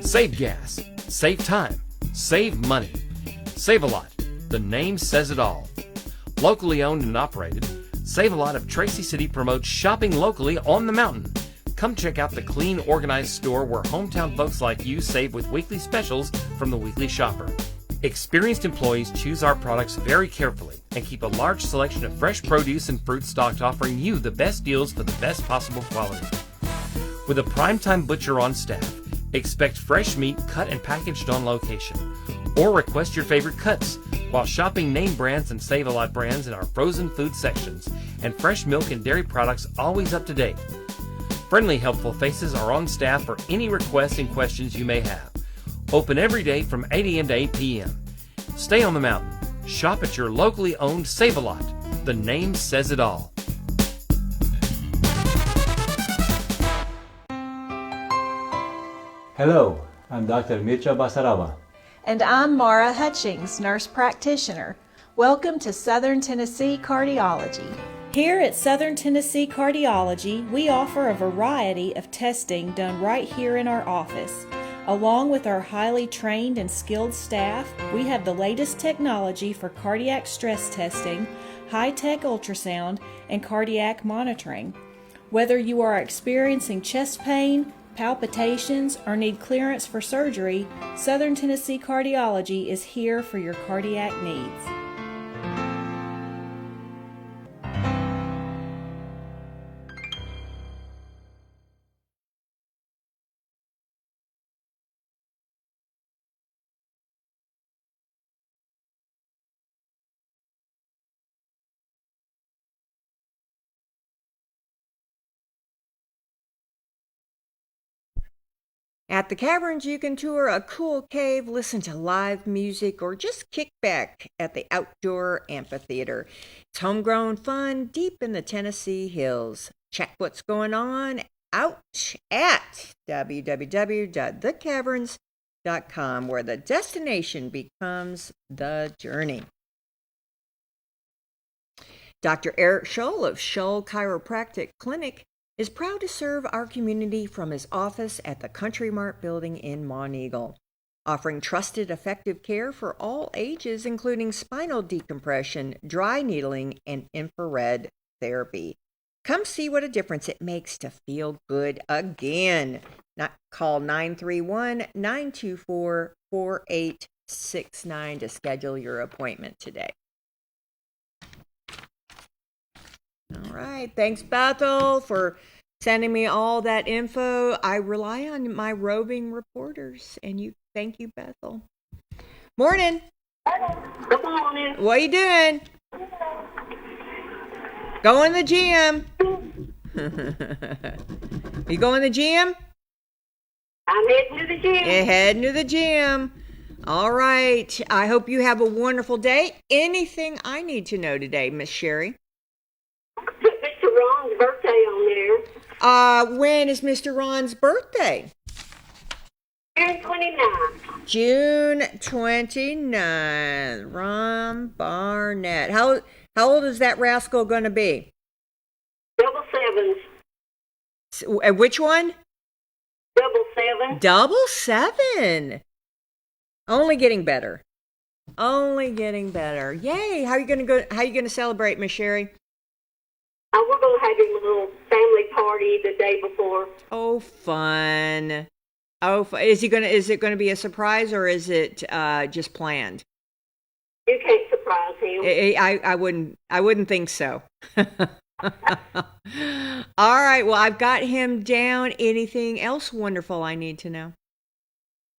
Save gas, save time, save money. Save-A-Lot, the name says it all. Locally owned and operated, Save-A-Lot of Tracy City promotes shopping locally on the mountain. Come check out the clean, organized store where hometown folks like you save with weekly specials from the Weekly Shopper. Experienced employees choose our products very carefully and keep a large selection of fresh produce and fruit stocked, offering you the best deals for the best possible quality. With a primetime butcher on staff, expect fresh meat cut and packaged on location. Or request your favorite cuts while shopping name brands and Save-A-Lot brands in our frozen food sections, and fresh milk and dairy products always up to date. Friendly, helpful faces are on staff for any requests and questions you may have. Open every day from 8 a.m. to 8 p.m. Stay on the mountain. Shop at your locally owned Save-A-Lot. The name says it all. Hello, I'm Dr. Mircea Basaraba. And I'm Mara Hutchings, nurse practitioner. Welcome to Southern Tennessee Cardiology. Here at Southern Tennessee Cardiology, we offer a variety of testing done right here in our office. Along with our highly trained and skilled staff, we have the latest technology for cardiac stress testing, high-tech ultrasound, and cardiac monitoring. Whether you are experiencing chest pain, palpitations, or need clearance for surgery, Southern Tennessee Cardiology is here for your cardiac needs. At the Caverns, you can tour a cool cave, listen to live music, or just kick back at the outdoor amphitheater. It's homegrown fun deep in the Tennessee hills. Check what's going on out at www.thecaverns.com, where the destination becomes the journey. Dr. Eric Scholl of Scholl Chiropractic Clinic is proud to serve our community from his office at the Country Mart building in Monteagle, offering trusted, effective care for all ages, including spinal decompression, dry needling, and infrared therapy. Come see what a difference it makes to feel good again. Call 931-924-4869 to schedule your appointment today. All right. Thanks, Bethel, for sending me all that info. I rely on my roving reporters, and thank you, Bethel. Morning. Good morning. What are you doing? Going to the gym. You going to the gym? I'm heading to the gym. You're heading to the gym. All right. I hope you have a wonderful day. Anything I need to know today, Miss Sherry? Put Mr. Ron's birthday on there. When is Mr. Ron's birthday? June 29th. June 29th. Ron Barnett. How old is that rascal going to be? Double sevens. Which one? Double seven. Double seven. Only getting better. Only getting better. Yay! How are you going to celebrate, Miss Sherry? We're going to have a little family party the day before. Oh, fun. Is it going to be a surprise, or is it just planned? You can't surprise him. I wouldn't think so. All right. Well, I've got him down. Anything else wonderful I need to know?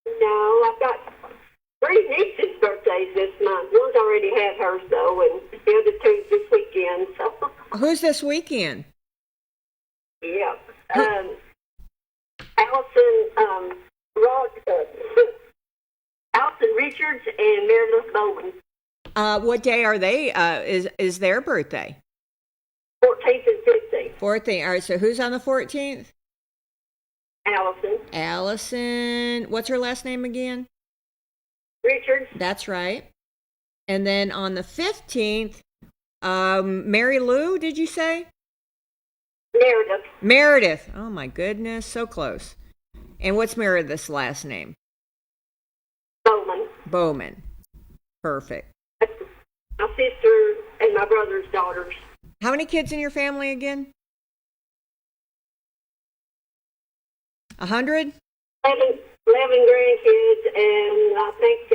No, I've got 3 nieces' birthdays this month. One's already had hers, though, and the other 2 this weekend. So. Who's this weekend? Yeah. Allison Richards and Meredith Bowman. What day are they? Is their birthday? 14th and 15th. 14th. All right. So who's on the 14th? Allison. What's her last name again? Richards. That's right. And then on the 15th, Mary Lou, did you say? Meredith. Oh, my goodness. So close. And what's Meredith's last name? Bowman. Perfect. My sister and my brother's daughters. How many kids in your family again? 100? 11 grandkids and I think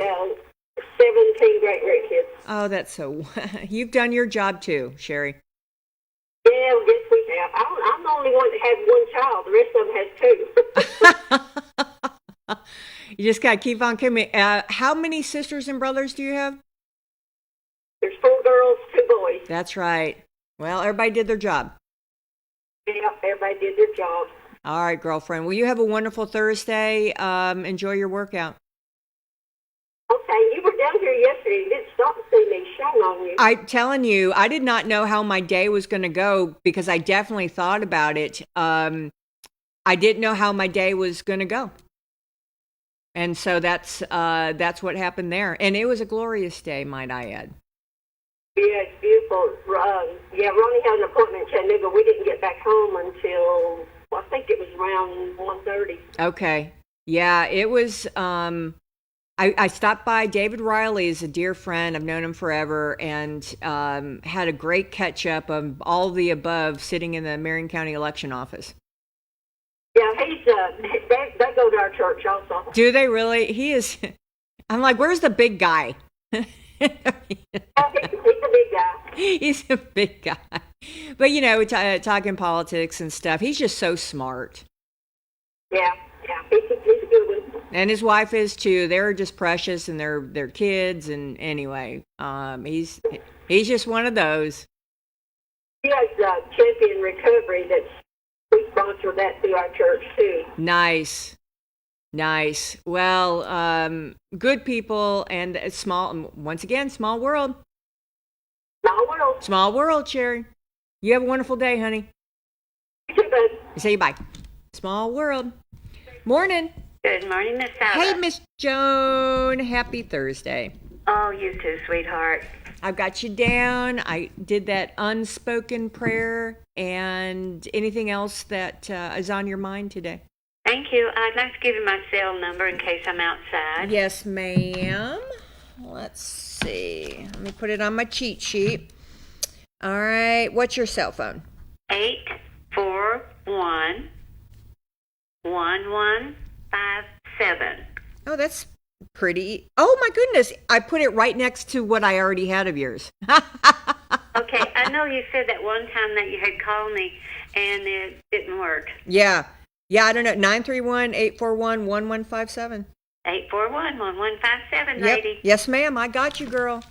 17 great-grandkids. Oh, that's so... You've done your job too, Sherry. Yeah, I guess we have. I'm the only one that has one child. The rest of them has 2. You just got to keep on coming. How many sisters and brothers do you have? There's 4 girls, 2 boys. That's right. Well, everybody did their job. Yeah, everybody did their job. All right, girlfriend. Well, you have a wonderful Thursday. Enjoy your workout. Okay, you were down here yesterday. You didn't stop to see me. Shame on you. I'm telling you, I did not know how my day was going to go because I definitely thought about it. I didn't know how my day was going to go. And so that's what happened there. And it was a glorious day, might I add. Yeah, it's beautiful. Ronnie had an appointment in Chattanooga. We didn't get back home until, I think it was around 1:30. Okay. Yeah, it was, I I stopped by. David Riley is a dear friend. I've known him forever, and had a great catch up of all the above sitting in the Marion County election office. Yeah, they go to our church also. Do they really? He is. I'm like, where's the big guy? He's a big guy. He's a big guy. But, you know, talking politics and stuff. He's just so smart. Yeah, he's a good one. And his wife is too. They're just precious, and they're kids. And anyway, he's just one of those. He has Champion Recovery we sponsor that through our church too. Nice. Well, good people, and once again, small world. Small world, Sherry. You have a wonderful day, honey. You too, bud. Say bye. Small world. Morning. Good morning, Miss Sally. Hey, Miss Joan. Happy Thursday. Oh, you too, sweetheart. I've got you down. I did that unspoken prayer. And anything else that is on your mind today? Thank you. I'd like to give you my cell number in case I'm outside. Yes, ma'am. Let's see. Let me put it on my cheat sheet. All right. What's your cell phone? 841-1157. Oh, that's pretty. Oh, my goodness. I put it right next to what I already had of yours. Okay. I know you said that one time that you had called me and it didn't work. Yeah, I don't know. 931-841-1157. 841-1157, Yep. lady. Yes, ma'am. I got you, girl.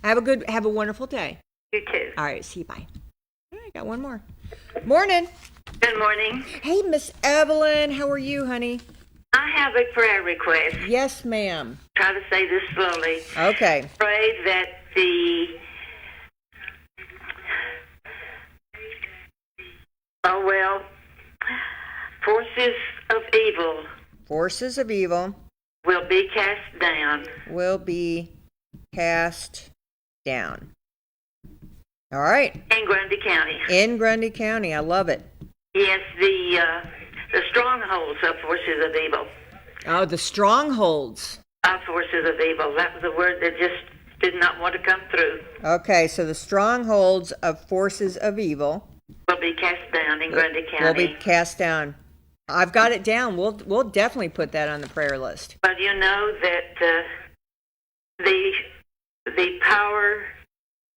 Have a wonderful day. You too. All right. See you. Bye. All right, got one more. Morning. Good morning. Hey, Miss Evelyn. How are you, honey? I have a prayer request. Yes, ma'am. Try to say this slowly. Okay. Pray that the forces of evil will be cast down. All right. In Grundy County. In Grundy County. I love it. Yes, the strongholds of forces of evil. Oh, the strongholds. Of forces of evil. That was a word that just did not want to come through. Okay, so the strongholds of forces of evil will be cast down in Grundy County. Will be cast down. I've got it down. We'll definitely put that on the prayer list. But you know that the power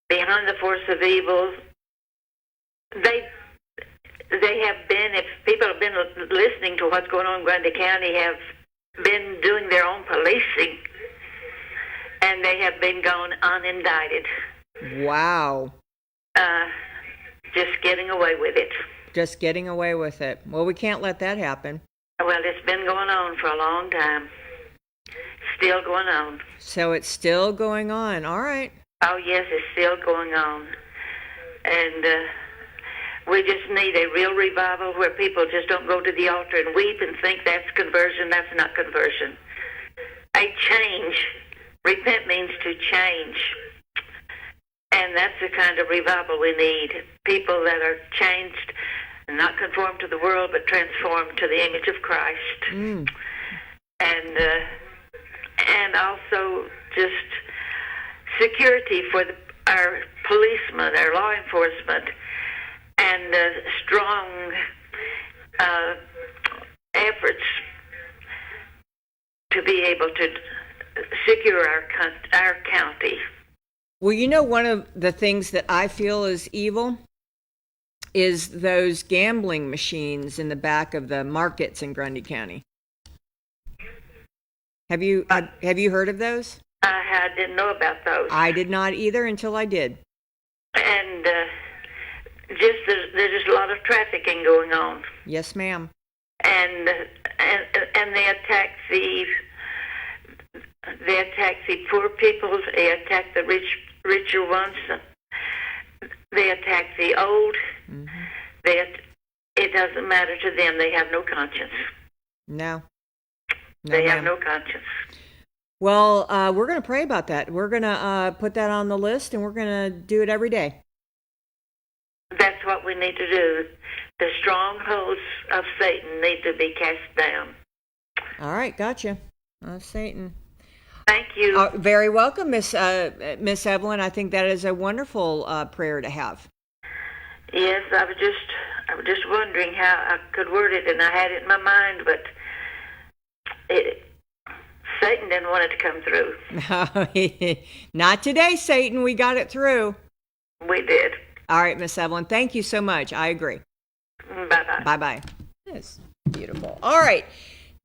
behind the force of evil, they have been, if people have been listening to what's going on in Grundy County, have been doing their own policing, and they have been gone unindicted. Wow. Just getting away with it. Just getting away with it. Well, we can't let that happen. Well, it's been going on for a long time. Still going on. So it's still going on. All right. Oh, yes, it's still going on. And we just need a real revival where people just don't go to the altar and weep and think that's conversion. That's not conversion. A change. Repent means to change. And that's the kind of revival we need. People that are changed, not conformed to the world, but transformed to the image of Christ. Mm. And also just security for our policemen, our law enforcement, and strong efforts to be able to secure our county. Well, you know, one of the things that I feel is evil is those gambling machines in the back of the markets in Grundy County. Have you heard of those? I didn't know about those. I did not either until I did. And there's just a lot of trafficking going on. Yes, ma'am. And they attack the poor people. They attack the richer ones. They attack the old. Mm-hmm. It doesn't matter to them. They have no conscience. No. They have no conscience. Well, we're going to pray about that. We're going to put that on the list, and we're going to do it every day. That's what we need to do. The strongholds of Satan need to be cast down. All right, gotcha. Satan. Thank you. Very welcome, Miss Evelyn. I think that is a wonderful prayer to have. Yes, I was just wondering how I could word it, and I had it in my mind, but Satan didn't want it to come through. Not today, Satan. We got it through. We did. All right, Miss Evelyn. Thank you so much. I agree. Bye-bye. Bye-bye. That's beautiful. All right.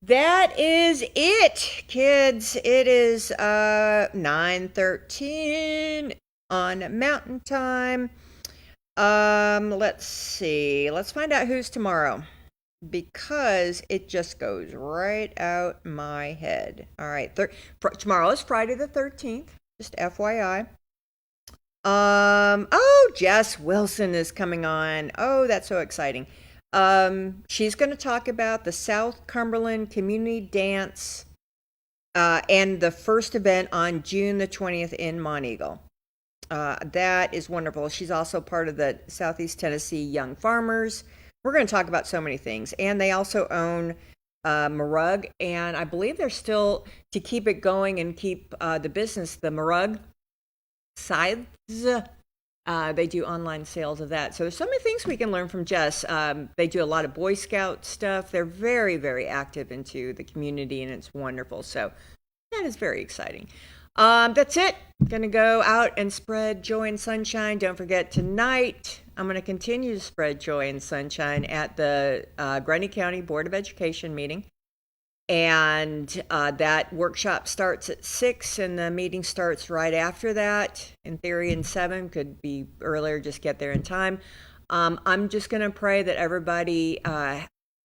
That is it, kids. It is 9:13 on Mountain Time. Let's see. Let's find out who's tomorrow, because it just goes right out my head. All right. Tomorrow is Friday the 13th. Just FYI. Jess Wilson is coming on. Oh, that's so exciting. She's going to talk about the South Cumberland Community Dance and the first event on June the 20th in Monteagle. That is wonderful. She's also part of the Southeast Tennessee Young Farmers. We're going to talk about so many things. And they also own Marug, and I believe they're still, to keep it going and keep the business, the Marug Scythes. They do online sales of that. So there's so many things we can learn from Jess. They do a lot of Boy Scout stuff. They're very, very active into the community, and it's wonderful. So that is very exciting. That's it. Going to go out and spread joy and sunshine. Don't forget, tonight I'm going to continue to spread joy and sunshine at the Grundy County Board of Education meeting. And that workshop starts at 6, and the meeting starts right after that. In theory, in 7, could be earlier, just get there in time. I'm just going to pray that everybody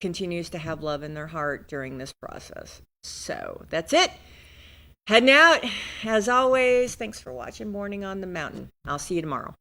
continues to have love in their heart during this process. So that's it. Heading out. As always, thanks for watching Morning on the Mountain. I'll see you tomorrow.